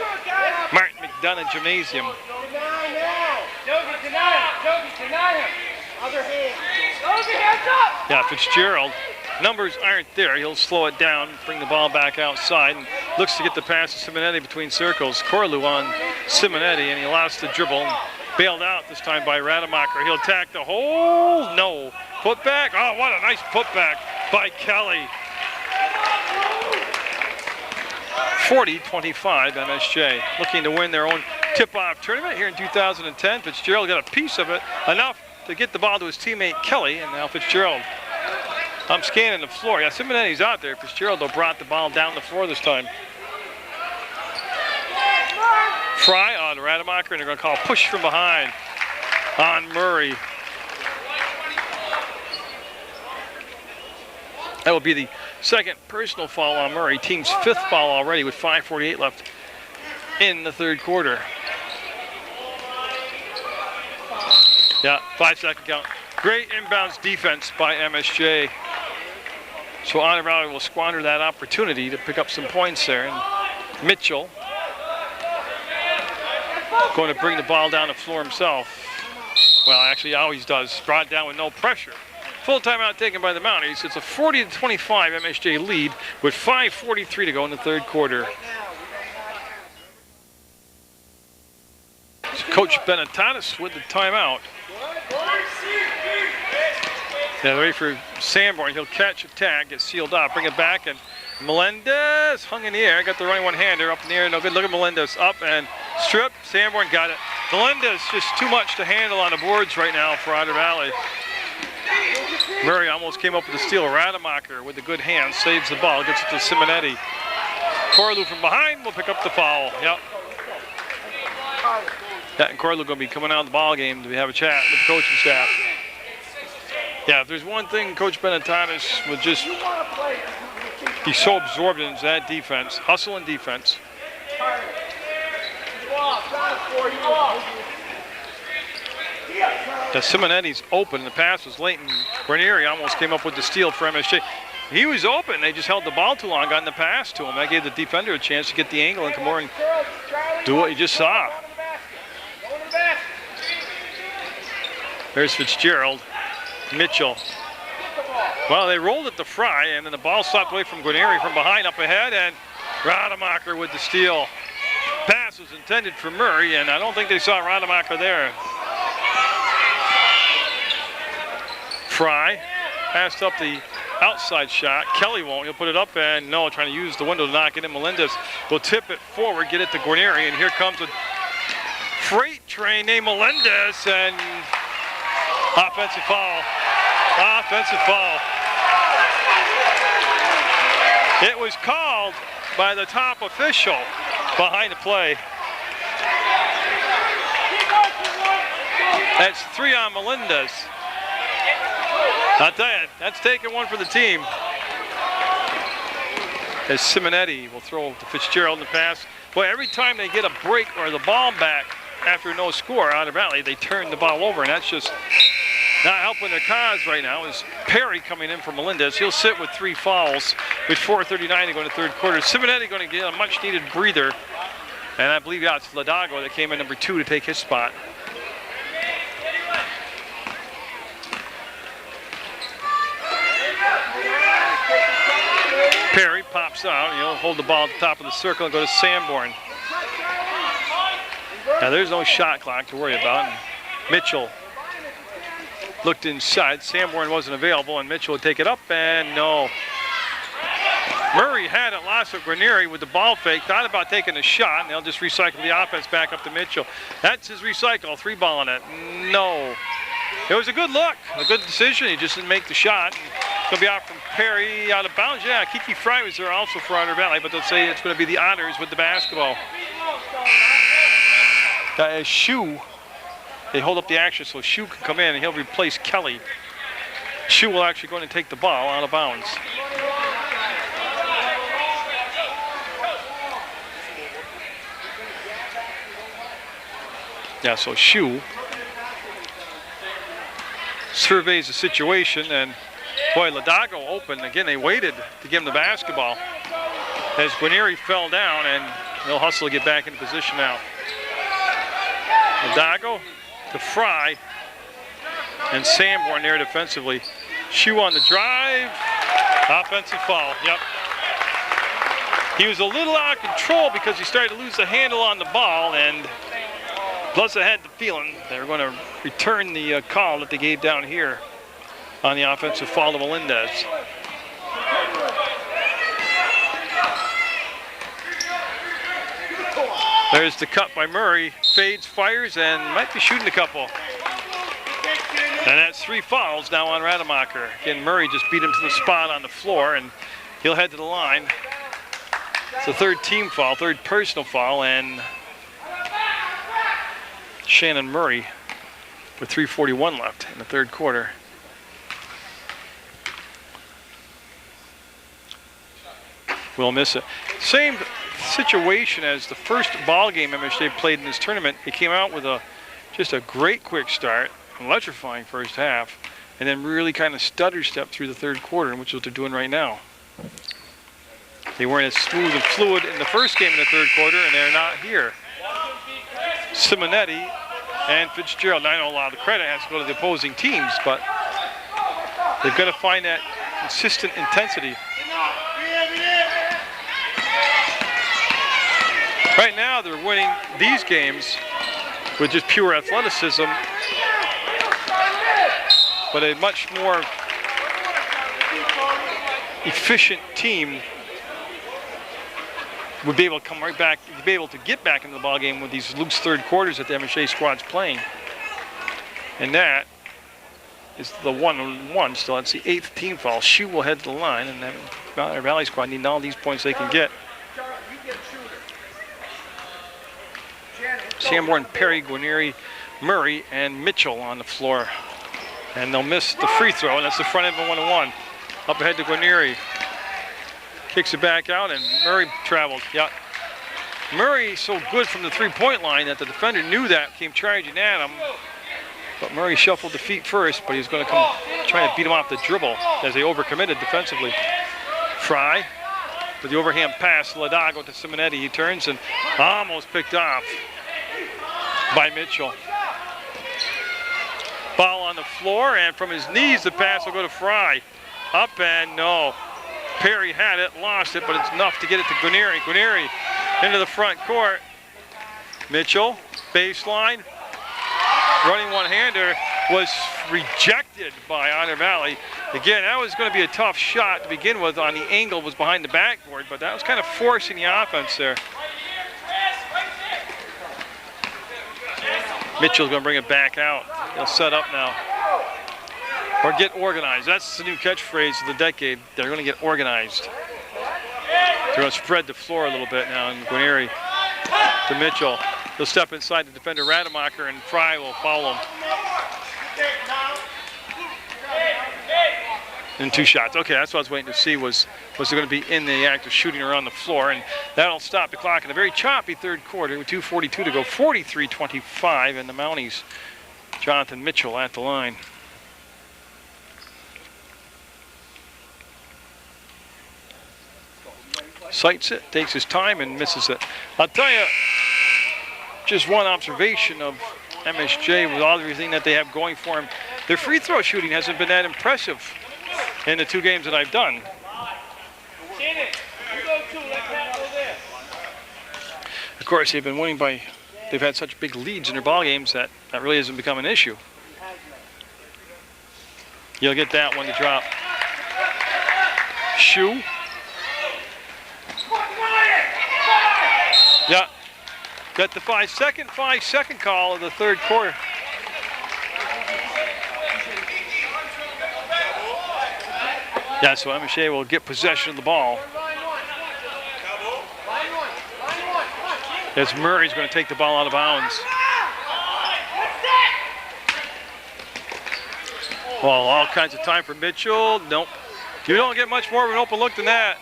Martin McDonough Gymnasium. Yeah, Fitzgerald. Numbers aren't there. He'll slow it down, bring the ball back outside, and looks to get the pass to Simonetti between circles. Corlew on Simonetti, and he lost the dribble. Bailed out this time by Rademacher. He'll attack the hole. No. Put back. Oh, what a nice putback by Kelly. 40-25 MSJ. Looking to win their own tip-off tournament here in 2010. Fitzgerald got a piece of it, enough to get the ball to his teammate Kelly, and now Fitzgerald. I'm scanning the floor. Yeah, Simonetti's out there. Fitzgerald, though, brought the ball down the floor this time. Fry on Rademacher, and they're going to call push from behind on Murray. That will be the second personal foul on Murray. Team's fifth foul already with 5:48 left in the third quarter. Yeah, 5-second count. Great inbounds defense by MSJ. So Otter Valley will squander that opportunity to pick up some points there. And Mitchell going to bring the ball down the floor himself. Well, actually, he always does. Brought down with no pressure. Full timeout taken by the Mounties. It's a 40-25 MSJ lead with 5:43 to go in the third quarter. So Coach Benetatis with the timeout. Yeah, ready for Sanborn. He'll catch a tag, get sealed off, bring it back, and Melendez hung in the air. Got the running one-hander up in the air. No good. Look at Melendez up and strip. Sanborn got it. Melendez just too much to handle on the boards right now for Otter Valley. Murray almost came up with the steal. Rademacher with a good hand saves the ball, gets it to Simonetti. Corlew from behind will pick up the foul. Yep. That and Corlew going to be coming out of the ball game to have a chat with the coaching staff. Yeah, if there's one thing Coach Benetatis would just be so absorbed in is that defense, hustle and defense. The Simonetti's open. The pass was late, and Ranieri almost came up with the steal for MSJ. He was open. They just held the ball too long, got in the pass to him. That gave the defender a chance to get the angle and come over and do what you just saw. There's Fitzgerald. Mitchell. Well, they rolled it to Fry, and then the ball slapped away from Guarneri from behind up ahead, and Rademacher with the steal. Pass was intended for Murray, and I don't think they saw Rademacher there. Fry passed up the outside shot. Kelly won't. He'll put it up, and no, trying to use the window to knock it in. Melendez will tip it forward, get it to Guarneri, and here comes a freight train named Melendez, and offensive foul. Offensive foul. It was called by the top official behind the play. That's 3 on Melendez. I'll tell you, that's taking one for the team. As Simonetti will throw to Fitzgerald in the pass. Boy, every time they get a break or the ball back after no score out of Valley, they turn the ball over, and that's just not helping their cause right now. Is Perry coming in for Melendez. He'll sit with 3 fouls with 4:39 to go in the third quarter. Simonetti going to get a much-needed breather, and I believe it's Ladago that came in number 2 to take his spot. Perry pops out, and he'll hold the ball at the top of the circle and go to Sanborn. Now there's no shot clock to worry about. And Mitchell looked inside. Sanborn wasn't available, and Mitchell would take it up, and no. Murray had it, lost with Guarneri with the ball fake. Thought about taking a shot, and they'll just recycle the offense back up to Mitchell. That's his recycle, 3-balling it. No. It was a good look, a good decision. He just didn't make the shot. It's going to be out from Perry, out of bounds. Yeah, Kiki Fry was there also for Otter Valley, but they'll say it's going to be the Otters with the basketball. That is Shu. They hold up the action so Shu can come in and he'll replace Kelly. Shu will actually go in and take the ball out of bounds. Yeah, so Shu surveys the situation, and boy, Ladago open. Again, they waited to give him the basketball as Guarneri fell down, and they'll hustle to get back into position now. Ladago to Fry, and Sanborn there defensively. Shu on the drive, offensive foul, yep. He was a little out of control because he started to lose the handle on the ball, and plus I had the feeling they were going to return the call that they gave down here on the offensive foul to Melendez. There's the cut by Murray, fades, fires, and might be shooting a couple. And that's 3 fouls now on Rademacher. Again, Murray just beat him to the spot on the floor, and he'll head to the line. It's a 3rd team foul, 3rd personal foul, and Shannon Murray with 3:41 left in the 3rd quarter. We'll miss it. Same situation as the first ball game MSJ played in this tournament. He came out with just a great quick start, electrifying first half, and then really kind of stutter step through the 3rd quarter, which is what they're doing right now. They weren't as smooth and fluid in the first game in the 3rd quarter, and they're not here. Simonetti and Fitzgerald. Now, I know a lot of the credit has to go to the opposing teams, but they've got to find that consistent intensity. Right now, they're winning these games with just pure athleticism, but a much more efficient team would be able to come right back, be able to get back into the ball game with these loose 3rd quarters that the MSJ squad's playing. And that is the 1-on-1 still. That's the 8th team foul. Shu will head to the line, and that Otter Valley squad need all these points they can get. Sanborn, Perry, Guarneri, Murray, and Mitchell on the floor. And they'll miss the free throw, and that's the front end of a 1-on-1. Up ahead to Guarneri. Kicks it back out, and Murray traveled. Yeah. Murray so good from the 3-point line that the defender knew that, came charging at him. But Murray shuffled the feet first, but he was going to come try to beat him off the dribble as they overcommitted defensively. Fry with the overhand pass, Ladago to Simonetti. He turns and almost picked off by Mitchell. Ball on the floor, and from his knees the pass will go to Fry. Up and no. Perry had it, lost it, but it's enough to get it to Guarneri. Guarneri into the front court. Mitchell, baseline, running one-hander, was rejected by Otter Valley. Again, that was going to be a tough shot to begin with. On the angle was behind the backboard, but that was kind of forcing the offense there. Mitchell's going to bring it back out. They'll set up now. Or get organized. That's the new catchphrase of the decade. They're going to get organized. They're going to spread the floor a little bit now. And Guarneri to Mitchell. He'll step inside the defender Rademacher, and Fry will follow him. And 2 shots. Okay, that's what I was waiting to see was they're going to be in the act of shooting around the floor, and that'll stop the clock in a very choppy 3rd quarter with 2:42 to go. 43-25, and the Mounties, Jonathan Mitchell at the line. Sights it, takes his time, and misses it. I'll tell you, just one observation of MSJ with all everything that they have going for them. Their free throw shooting hasn't been that impressive in the 2 games that I've done. Of course, they've been winning by, they've had such big leads in their ball games that really hasn't become an issue. You'll get that one to drop. Shu. Yeah, got the 5-second call of the 3rd quarter. Yeah, so MSJ will get possession of the ball. As Murray's going to take the ball out of bounds. Well, all kinds of time for Mitchell. Nope. You don't get much more of an open look than that.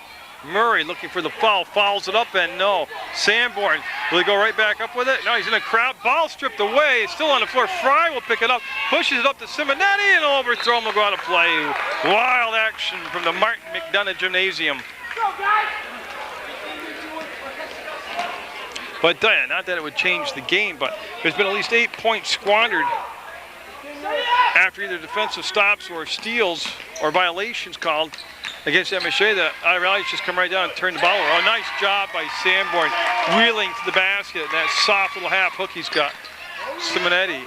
Murray looking for the foul, fouls it up, and no. Sanborn, will he go right back up with it? No, he's in a crowd. Ball stripped away. It's still on the floor. Fry will pick it up, pushes it up to Simonetti, and an overthrow will go out of play. Wild action from the Martin McDonough Gymnasium. But not that it would change the game, but there's been at least 8 points squandered after either defensive stops or steals or violations called against MSJ. The Otter Valley's just come right down and turn the ball over. Oh, nice job by Sanborn, wheeling to the basket. That soft little half hook he's got. Simonetti,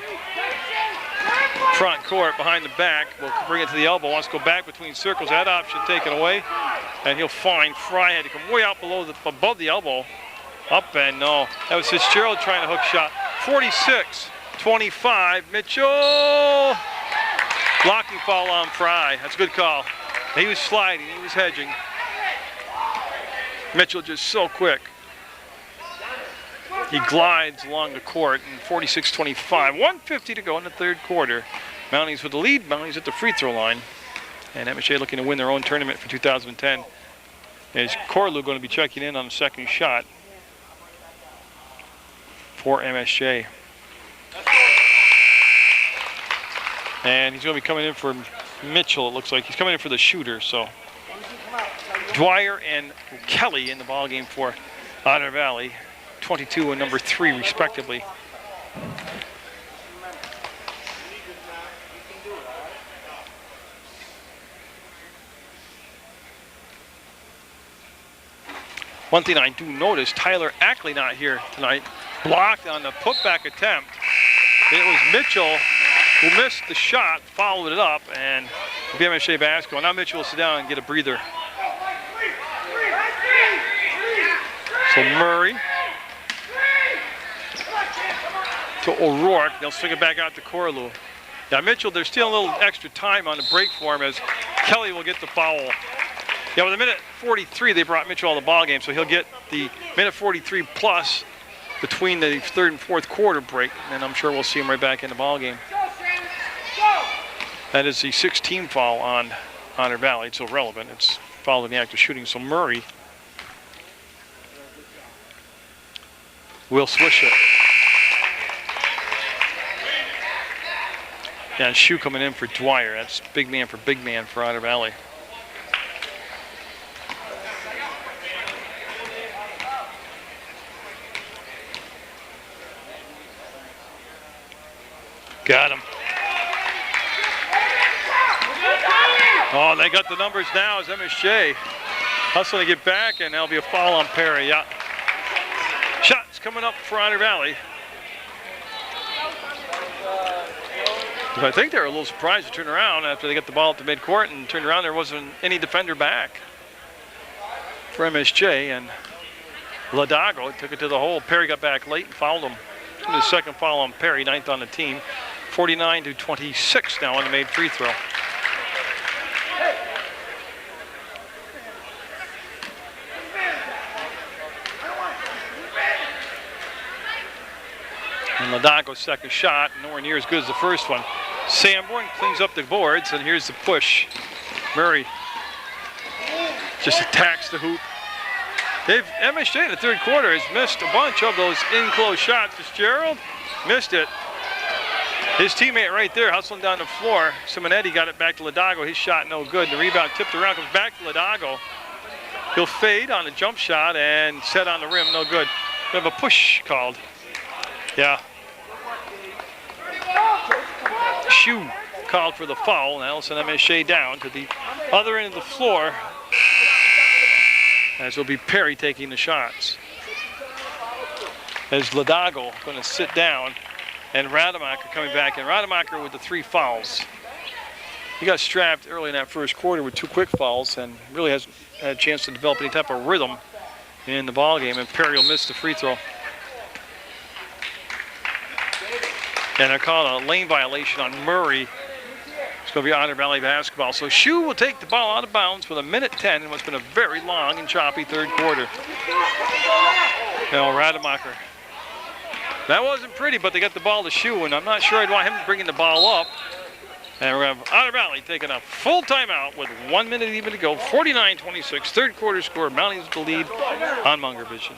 front court, behind the back, will bring it to the elbow. Wants to go back between circles. That option taken away, and he'll find Fry had to come way out above the elbow. Up and no. That was Fitzgerald trying to hook shot. 46-25. Mitchell. Blocking foul on Fry. That's a good call. He was sliding. He was hedging. Mitchell just so quick. He glides along the court. And 46-25. 1:50 to go in the third quarter. Mounties with the lead. Mounties at the free throw line. And MSJ looking to win their own tournament for 2010. Is Corlew going to be checking in on the second shot for MSJ. And he's going to be coming in for Mitchell, it looks like. He's coming in for the shooter, so. Dwyer and Kelly in the ballgame for Otter Valley, 22 and number 3 respectively. One thing I do notice, Tyler Ackley not here tonight. Blocked on the putback attempt. It was Mitchell who missed the shot, followed it up, and the MSJ basketball. Now Mitchell will sit down and get a breather. So Murray to O'Rourke. They'll swing it back out to Corlew. Now Mitchell, there's still a little extra time on the break for him as Kelly will get the foul. Yeah, with a minute 43, they brought Mitchell on the ball game, so he'll get the minute 43 plus between the third and fourth quarter break, and I'm sure we'll see him right back in the ball game. That is the 16th foul on Otter Valley. It's irrelevant. It's foul in the act of shooting. So Murray will swish it. Yeah, and Shoe coming in for Dwyer. That's big man for Otter Valley. Got him. Oh, they got the numbers now as MSJ hustling to get back, and there'll be a foul on Perry. Yeah. Shots coming up for Otter Valley. I think they were a little surprised to turn around after they got the ball up to midcourt and turned around. There wasn't any defender back for MSJ, and Ladago took it to the hole. Perry got back late and fouled him. The second foul on Perry, 9th on the team. 49-26 now on the made free throw. And Ladago's second shot, nowhere near as good as the first one. Sanborn cleans up the boards, and here's the push. Murray just attacks the hoop. MSJ in the third quarter has missed a bunch of those in-close shots. Fitzgerald missed it. His teammate right there hustling down the floor. Simonetti got it back to Ladago. His shot no good. The rebound tipped around, comes back to Ladago. He'll fade on a jump shot and set on the rim, no good. We have a push called. Yeah. Shoe called for the foul. Now Allison MSJ down to the other end of the floor. As will be Perry taking the shots. As Ladago going to sit down, and Rademacher coming back in. Rademacher with the 3 fouls. He got strapped early in that first quarter with 2 quick fouls and really hasn't had a chance to develop any type of rhythm in the ball game, and Perry will miss the free throw. And they're calling a lane violation on Murray. It's going to be Otter Valley basketball. So Shu will take the ball out of bounds with 1:10 in what's been a very long and choppy third quarter. Now Rademacher. That wasn't pretty, but they got the ball to Shu, and I'm not sure I'd want him bringing the ball up. And we're going to have Otter Valley taking a full timeout with 1 minute even to go. 49-26, third quarter score. Mounties with the lead on Munger Vision.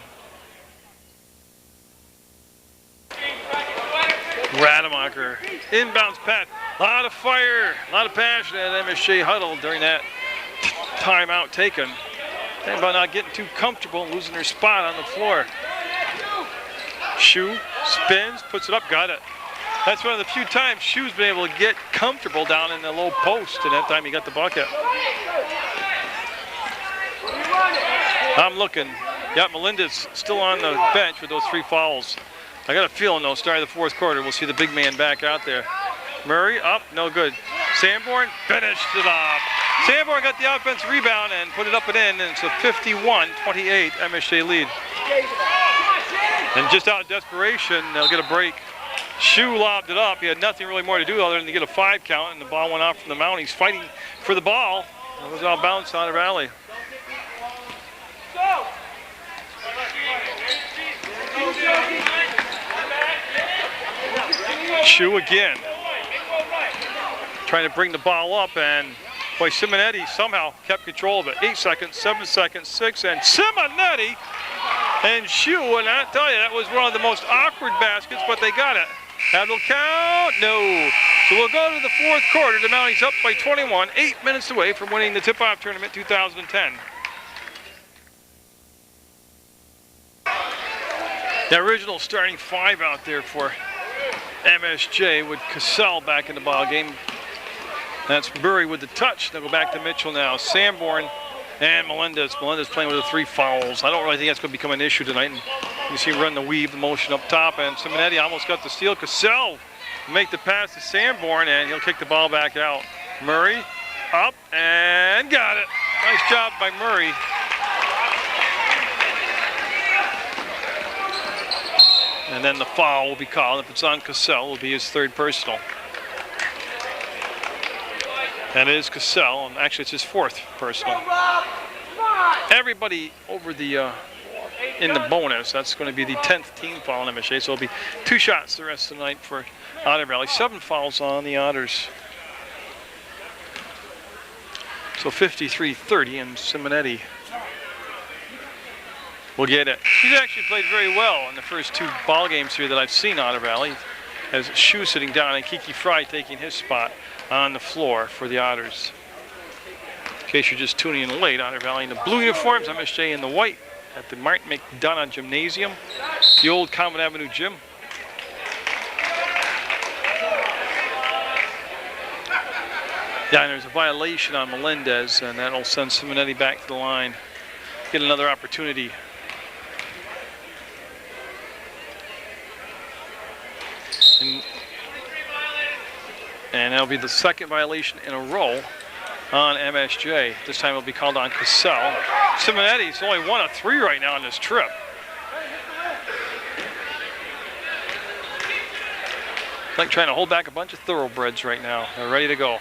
Rademacher, inbounds pass. A lot of fire, a lot of passion at MSJ huddle during that timeout taken. And about not getting too comfortable and losing their spot on the floor. Shu spins, puts it up, got it. That's one of the few times Shu's been able to get comfortable down in the low post, and that time he got the bucket. I'm looking. Yeah, Melendez still on the bench with those 3 fouls. I got a feeling, though, starting the fourth quarter, we'll see the big man back out there. Murray up, no good. Sanborn finished it off. Sanborn got the offensive rebound and put it up and in, and it's a 51-28 MSJ lead. And just out of desperation, they'll get a break. Shu lobbed it up. He had nothing really more to do other than to get a 5 count, and the ball went off from the Mount. He's fighting for the ball. It was out bounced Otter Valley. Shu again. Trying to bring the ball up, and boy, Simonetti somehow kept control of it. 8 seconds, 7 seconds, 6, and Simonetti and Shu, and I tell you, that was one of the most awkward baskets, but they got it. That'll count? No. So we'll go to the fourth quarter. The Mounties up by 21, 8 minutes away from winning the tip-off tournament 2010. The original starting 5 out there for MSJ with Cassell back in the ball game. That's Murray with the touch. They'll go back to Mitchell now. Sanborn and Melendez. Melendez playing with the 3 fouls. I don't really think that's going to become an issue tonight. And you see him run the weave, the motion up top, and Simonetti almost got the steal. Cassell make the pass to Sanborn, and he'll kick the ball back out. Murray up and got it. Nice job by Murray. And then the foul will be called. If it's on Cassell, it will be his 3rd personal. And it is Cassell, and actually it's his 4th personal. Everybody over the in the bonus, that's going to be the 10th team foul in MSJ, so it'll be 2 shots the rest of the night for Otter Valley. 7 fouls on the Otters. So 53-30, and Simonetti will get it. He's actually played very well in the first 2 ball games here that I've seen Otter Valley. As Shu sitting down and Kiki Fry taking his spot on the floor for the Otters. In case you're just tuning in late, Otter Valley in the blue uniforms, MSJ in the white at the Martin McDonough Gymnasium, the old Common Avenue gym. Yeah, and there's a violation on Melendez, and that'll send Simonetti back to the line. Get another opportunity. And that'll be the 2nd violation in a row on MSJ. This time it'll be called on Cassell. Simonetti's only 1 of 3 right now on this trip. Like trying to hold back a bunch of thoroughbreds right now. They're ready to go.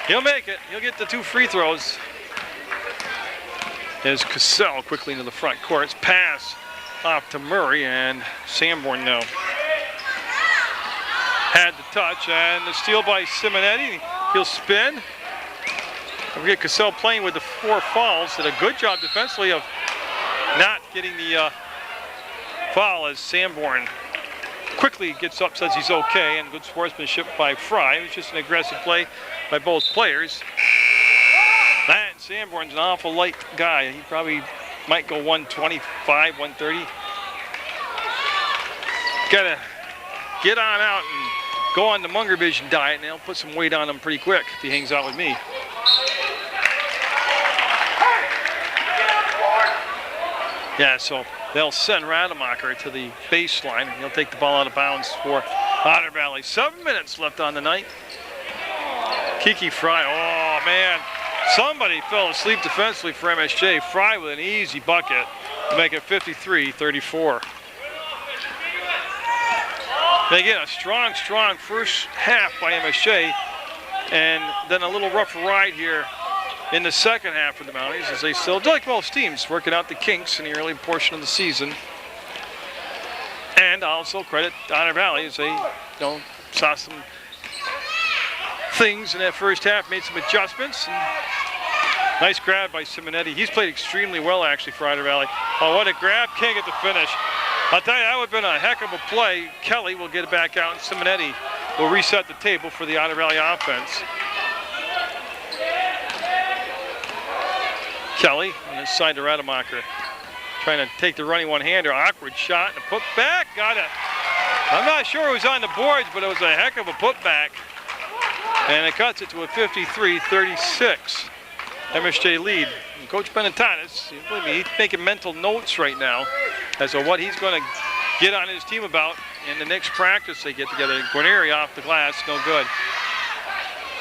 He'll make it. He'll get the 2 free throws. As Cassell quickly into the front court. Pass off to Murray, and Sanborn now had the touch, and the steal by Simonetti. He'll spin. Don't forget Cassell playing with the 4 fouls. Did a good job defensively of not getting the foul as Sanborn quickly gets up, says he's okay, and good sportsmanship by Fry. It was just an aggressive play by both players. And Sanborn's an awful light guy. He probably might go 125, 130. Gotta get on out and go on the Munger Vision diet, and they'll put some weight on him pretty quick if he hangs out with me. Yeah, so they'll send Rademacher to the baseline, and he'll take the ball out of bounds for Otter Valley. 7 minutes left on the night. Kiki Fry, oh man, somebody fell asleep defensively for MSJ. Fry with an easy bucket to make it 53-34. They get a strong first half by MSJ. And then a little rough ride here in the second half for the Mounties as they still, like most teams, working out the kinks in the early portion of the season. And also credit Otter Valley as they saw some things in that first half, made some adjustments. And nice grab by Simonetti. He's played extremely well actually for Otter Valley. Oh, what a grab, can't get the finish. I'll tell you, that would have been a heck of a play. Kelly will get it back out, and Simonetti will reset the table for the Otter Valley offense. Kelly on his side to Rademacher. Trying to take the running one-hander. Awkward shot and a put back. Got it. I'm not sure it was on the boards, but it was a heck of a putback. And it cuts it to a 53-36 MSJ lead. And Coach Benetatis, believe me, he's making mental notes right now as to what he's going to get on his team about in the next practice they get together. Guarneri off the glass, no good.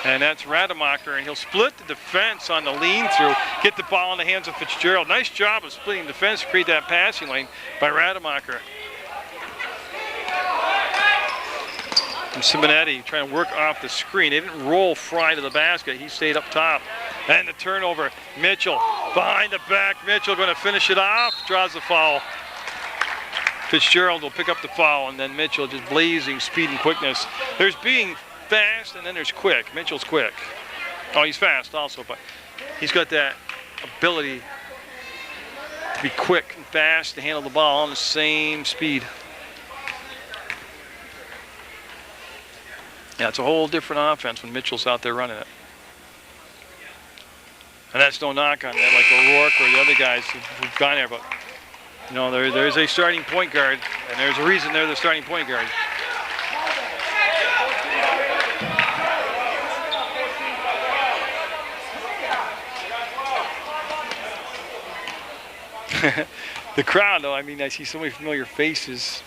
And that's Rademacher, and he'll split the defense on the lean-through, get the ball in the hands of Fitzgerald. Nice job of splitting defense to create that passing lane by Rademacher. And Simonetti trying to work off the screen. They didn't roll Fry to the basket. He stayed up top. And the turnover. Mitchell behind the back. Mitchell going to finish it off. Draws the foul. Fitzgerald will pick up the foul, and then Mitchell just blazing speed and quickness. There's being fast, and then there's quick. Mitchell's quick. Oh, he's fast also, but he's got that ability to be quick and fast to handle the ball on the same speed. Yeah, it's a whole different offense when Mitchell's out there running it. And that's no knock on that, like O'Rourke or the other guys who've gone there, but there's a starting point guard, and there's a reason they're the starting point guard. The crowd, though, I mean, I see so many familiar faces.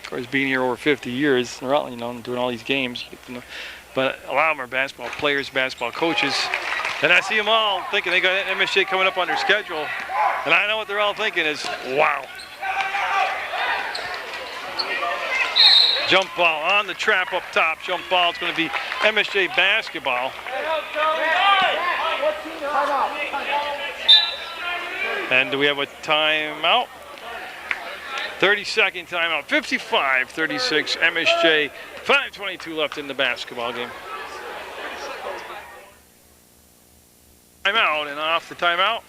Of course, being here over 50 years, doing all these games. But a lot of them are basketball players, basketball coaches. And I see them all thinking they got MSJ coming up on their schedule. And I know what they're all thinking is, wow. Jump ball on the trap up top. Jump ball. It's going to be MSJ basketball. And do we have a timeout? 30-second timeout. 55-36 MSJ. 5:22 left in the basketball game. Timeout, and off the timeout.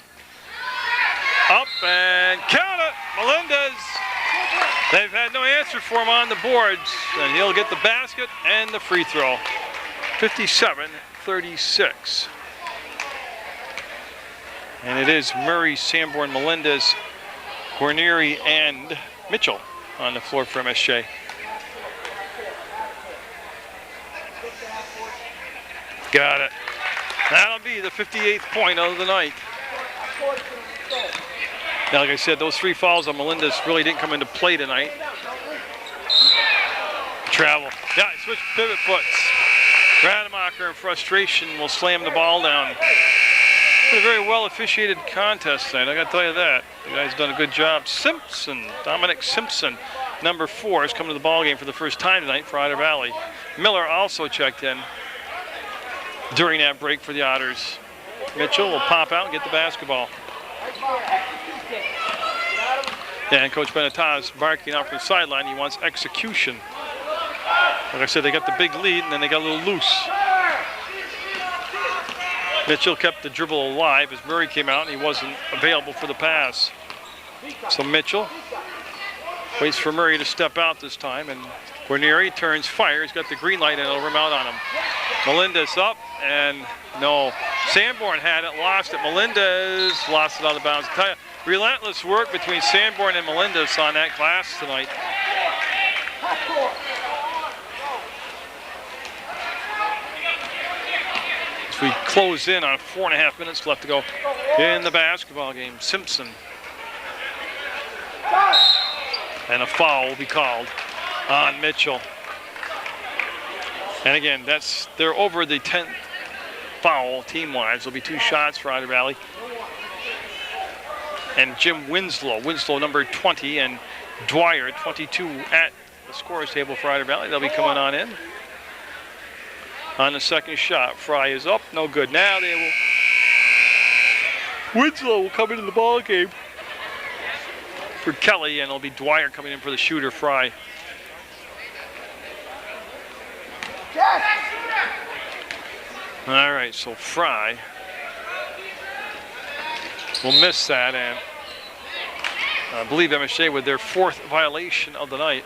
Up and count it. Melendez. They've had no answer for him on the boards, and he'll get the basket and the free throw. 57-36. And it is Murray, Sanborn, Melendez, Guarneri, and Mitchell on the floor for MSJ. Got it. That'll be the 58th point of the night. Now, like I said, those three fouls on Melendez really didn't come into play tonight. Travel. Yeah, switch pivot foots. Rademacher in frustration will slam the ball down. A very well officiated contest tonight, I got to tell you that. The guy's done a good job. Simpson, Dominic Simpson, number 4, has come to the ball game for the first time tonight for Otter Valley. Miller also checked in during that break for the Otters. Mitchell will pop out and get the basketball. And Coach Benetatis barking out from the sideline. He wants execution. Like I said, they got the big lead, and then they got a little loose. Mitchell kept the dribble alive as Murray came out and he wasn't available for the pass. So Mitchell waits for Murray to step out this time, and Guarneri turns, fires, got the green light, and it'll rim out on him. Melendez up, and no. Sanborn had it, lost it. Melendez lost it out of bounds. I tell you, relentless work between Sanborn and Melendez on that glass tonight. We close in on 4.5 minutes left to go in the basketball game. Simpson. And a foul will be called on Mitchell. And again, they're over the 10th foul team-wise. There'll be 2 shots for Otter Valley. And Jim Winslow number 20, and Dwyer 22 at the scorer's table for Otter Valley. They'll be coming on in. on the second shot. Fry is up, no good. Now they will. Winslow will come into the ball game for Kelly, and it'll be Dwyer coming in for the shooter, Fry. All right, so Fry will miss that, and I believe MSJ with their 4th violation of the night.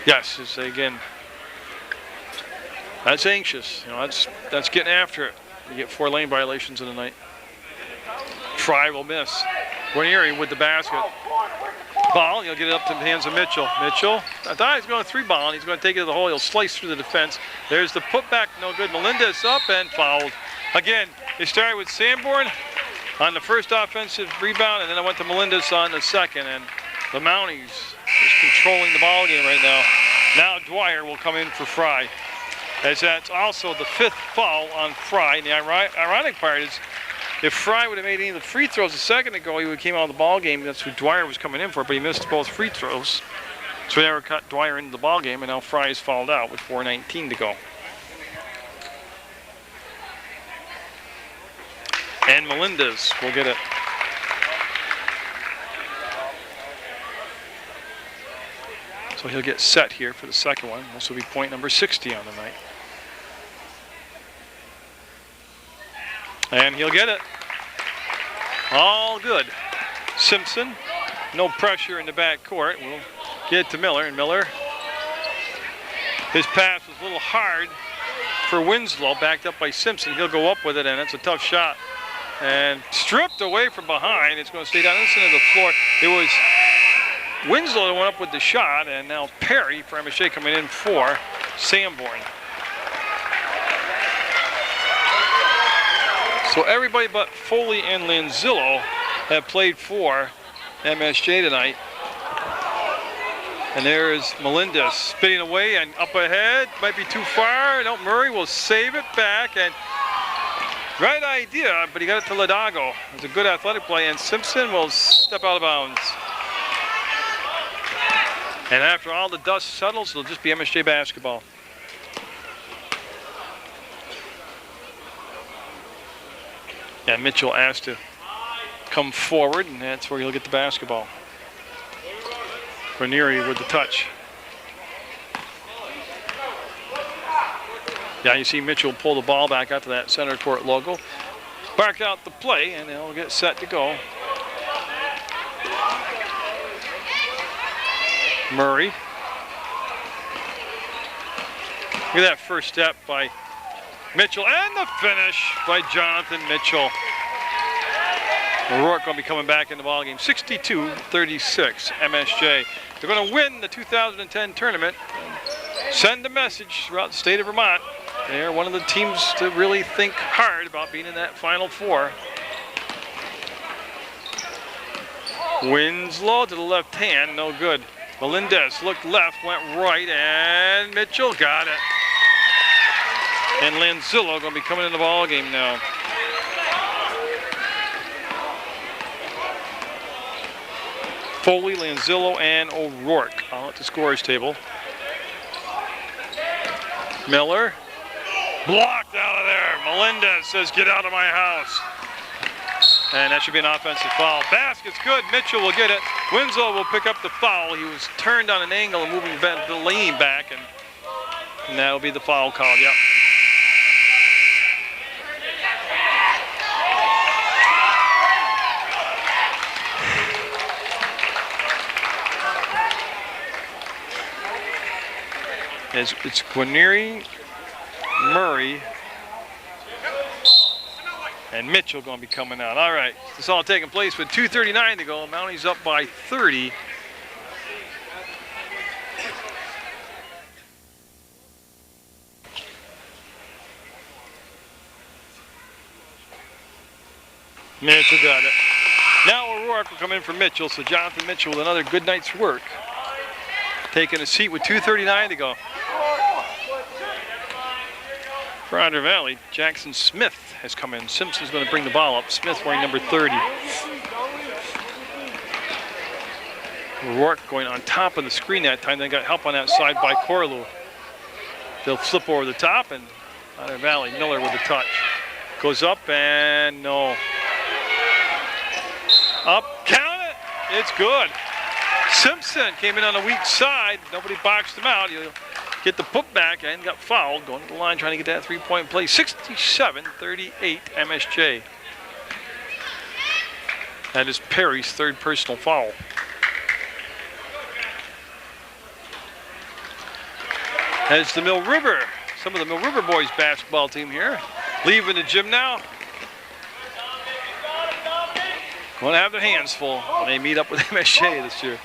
Yes, it's again. That's anxious. You know, that's getting after it. You get 4 lane violations in the night. Fry will miss. Guarnieri with the basket. Ball, he'll get it up to the hands of Mitchell. Mitchell, I thought he was going 3-ball, and he's going to take it to the hole. He'll slice through the defense. There's the putback, no good. Melendez up and fouled. Again, they started with Sanborn on the first offensive rebound, and then I went to Melendez on the second, and the Mounties is controlling the ball game right now. Now Dwyer will come in for Fry, as that's also the 5th foul on Fry. And the ironic part is, if Fry would have made any of the free throws a second ago, he would have came out of the ball game. That's who Dwyer was coming in for, but he missed both free throws. So they never cut Dwyer into the ball game, and now Fry is fouled out with 4:19 to go. And Melendez will get it. So he'll get set here for the second one. This will be point number 60 on the night. And he'll get it. All good. Simpson, no pressure in the back court. We'll get it to Miller, and Miller, his pass was a little hard for Winslow, backed up by Simpson. He'll go up with it, and it's a tough shot. And stripped away from behind. It's going to stay down in the center of the floor. It was Winslow that went up with the shot, and now Perry for MSJ coming in for Sanborn. So everybody but Foley and Lanzillo have played for MSJ tonight. And there's Melendez spinning away and up ahead. Might be too far. No, Murray will save it back. And right idea, but he got it to Ladago. It's a good athletic play, and Simpson will step out of bounds. And after all the dust settles, it'll just be MSJ basketball. And Mitchell asked to come forward, and that's where he'll get the basketball. Guarnieri with the touch. Yeah, you see Mitchell pull the ball back out to that center court logo. Bark out the play, and they'll get set to go. Murray. Look at that first step by Mitchell, and the finish by Jonathan Mitchell. O'Rourke going to be coming back in the ballgame. 62-36, MSJ. They're going to win the 2010 tournament. Send a message throughout the state of Vermont. They're one of the teams to really think hard about being in that Final Four. Winslow to the left hand, no good. Melendez looked left, went right, and Mitchell got it. And Lanzillo going to be coming in the ball game now. Foley, Lanzillo, and O'Rourke all at the scorer's table. Miller, blocked out of there. Melendez says, "Get out of my house." And that should be an offensive foul. Basket's good. Mitchell will get it. Winslow will pick up the foul. He was turned on an angle and moving back, leaning back, and that'll be the foul call. Yep. It's Guarnieri, Murray, and Mitchell going to be coming out. All right, this all taking place with 2:39 to go. Mounties up by 30. Mitchell got it. Now O'Rourke will come in for Mitchell, so Jonathan Mitchell with another good night's work. Taking a seat with 2:39 to go. For Otter Valley, Jackson Smith has come in. Simpson's going to bring the ball up. Smith wearing number 30. Rourke going on top of the screen that time. They got help on that side by Corlew. They'll flip over the top, and Otter Valley, Miller with a touch. Goes up and no. Up, count it. It's good. Simpson came in on the weak side. Nobody boxed him out. He'll get the putback and got fouled. Going to the line trying to get that three-point play. 67-38 MSJ. That is Perry's third personal foul. As the Mill River, some of the Mill River boys basketball team here, leaving the gym now. Going to have their hands full when they meet up with MSJ this year.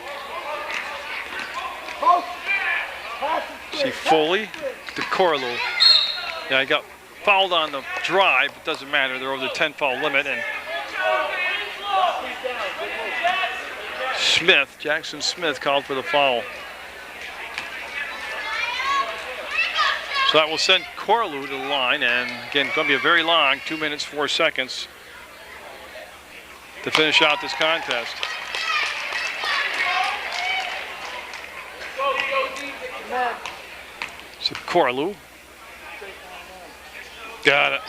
See Foley to Corlew. Yeah, he got fouled on the drive. It doesn't matter. They're over the 10 foul limit. And Smith, Jackson Smith, called for the foul. So that will send Corlew to the line. And again, going to be a very long 2 minutes, 4 seconds to finish out this contest. So Corlew. Got it.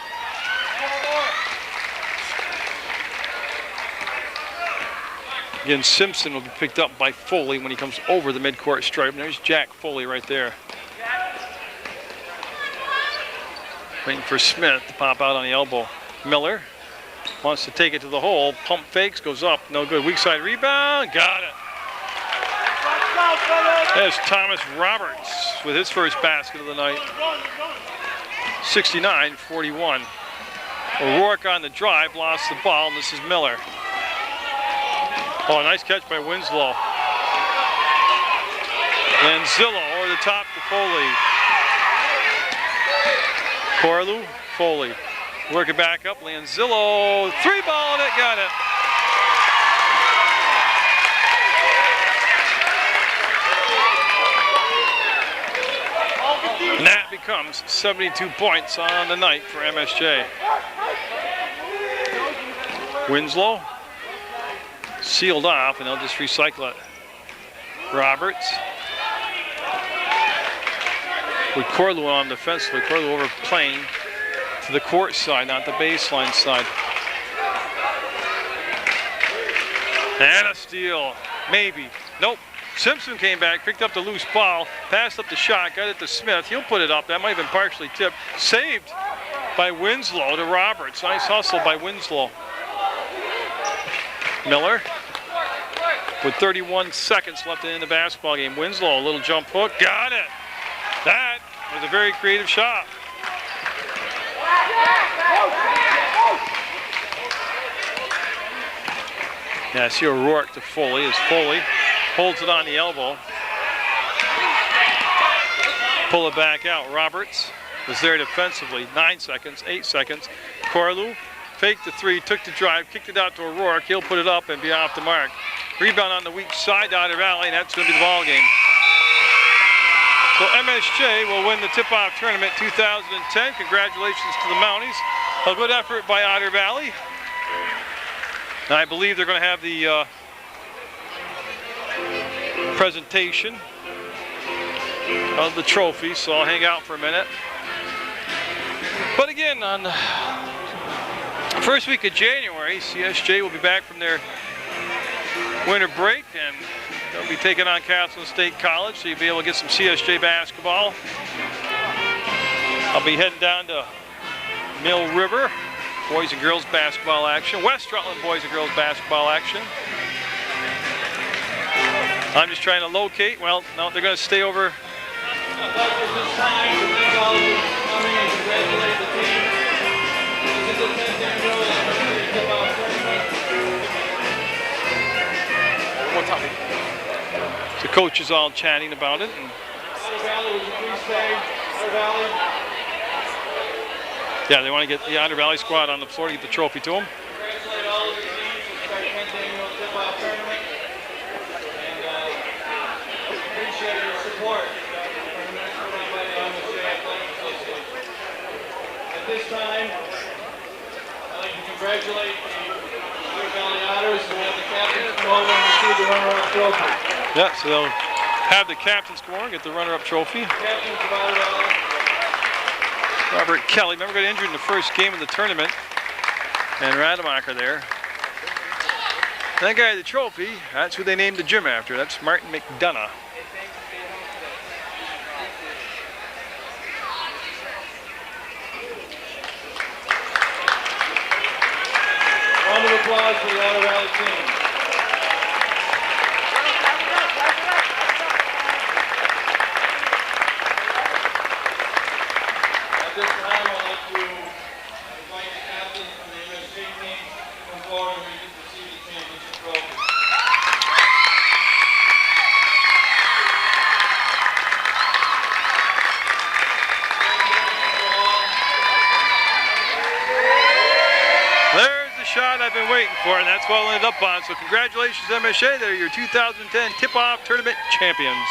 Again, Simpson will be picked up by Foley when he comes over the midcourt stripe. And there's Jack Foley right there. Waiting for Smith to pop out on the elbow. Miller wants to take it to the hole. Pump fakes, goes up. No good. Weak side rebound. Got it. There's Thomas Roberts with his first basket of the night. 69-41. O'Rourke on the drive, lost the ball, and this is Miller. Oh, nice catch by Winslow. Lanzillo over the top to Foley. Corlew, Foley. Work it back up, Lanzillo, three ball, and it got it. And that becomes 72 points on the night for MSJ. Winslow sealed off, and they'll just recycle it. Roberts with Corlew on defensively. Corlew overplaying to the court side, not the baseline side. And a steal, maybe. Nope. Simpson came back, picked up the loose ball, passed up the shot, got it to Smith. He'll put it up. That might have been partially tipped. Saved by Winslow to Roberts. Nice hustle by Winslow. Miller with 31 seconds left in the basketball game. Winslow, a little jump hook. Got it. That was a very creative shot. Yeah, I see O'Rourke to Foley as Foley holds it on the elbow. Pull it back out. Roberts was there defensively. 9 seconds, 8 seconds. Corlew faked the three, took the drive, kicked it out to O'Rourke. He'll put it up and be off the mark. Rebound on the weak side to Otter Valley, and that's going to be the ball game. So MSJ will win the tip-off tournament 2010. Congratulations to the Mounties. A good effort by Otter Valley. And I believe they're going to have the presentation of the trophy, so I'll hang out for a minute. But again, on the first week of January, CSJ will be back from their winter break, and they'll be taking on Castle State College, so you'll be able to get some CSJ basketball. I'll be heading down to Mill River, boys and girls basketball action. West Rutland boys and girls basketball action. I'm just trying to locate. Well, no, they're going to stay over. The coach is all chatting about it. And yeah, they want to get the Otter Valley squad on the floor to get the trophy to them. At this time, I'd like to congratulate the Otter Valley Otters who have the captains come over and receive the runner-up trophy. Yeah, so they'll have the captain's score and get the runner-up trophy. Robert Kelly, remember, got injured in the first game of the tournament. And Rademacher there. That guy, the trophy, that's who they named the gym after. That's Martin McDonough. Round of applause for the Otter Rally team. At this time, I'd like to invite the captain from the MSJ team to come forward and receive the championship trophy. There's the shot I've been waiting for, and that's what it ended up on. So congratulations, MSJ. They're your 2010 Tip-Off Tournament champions.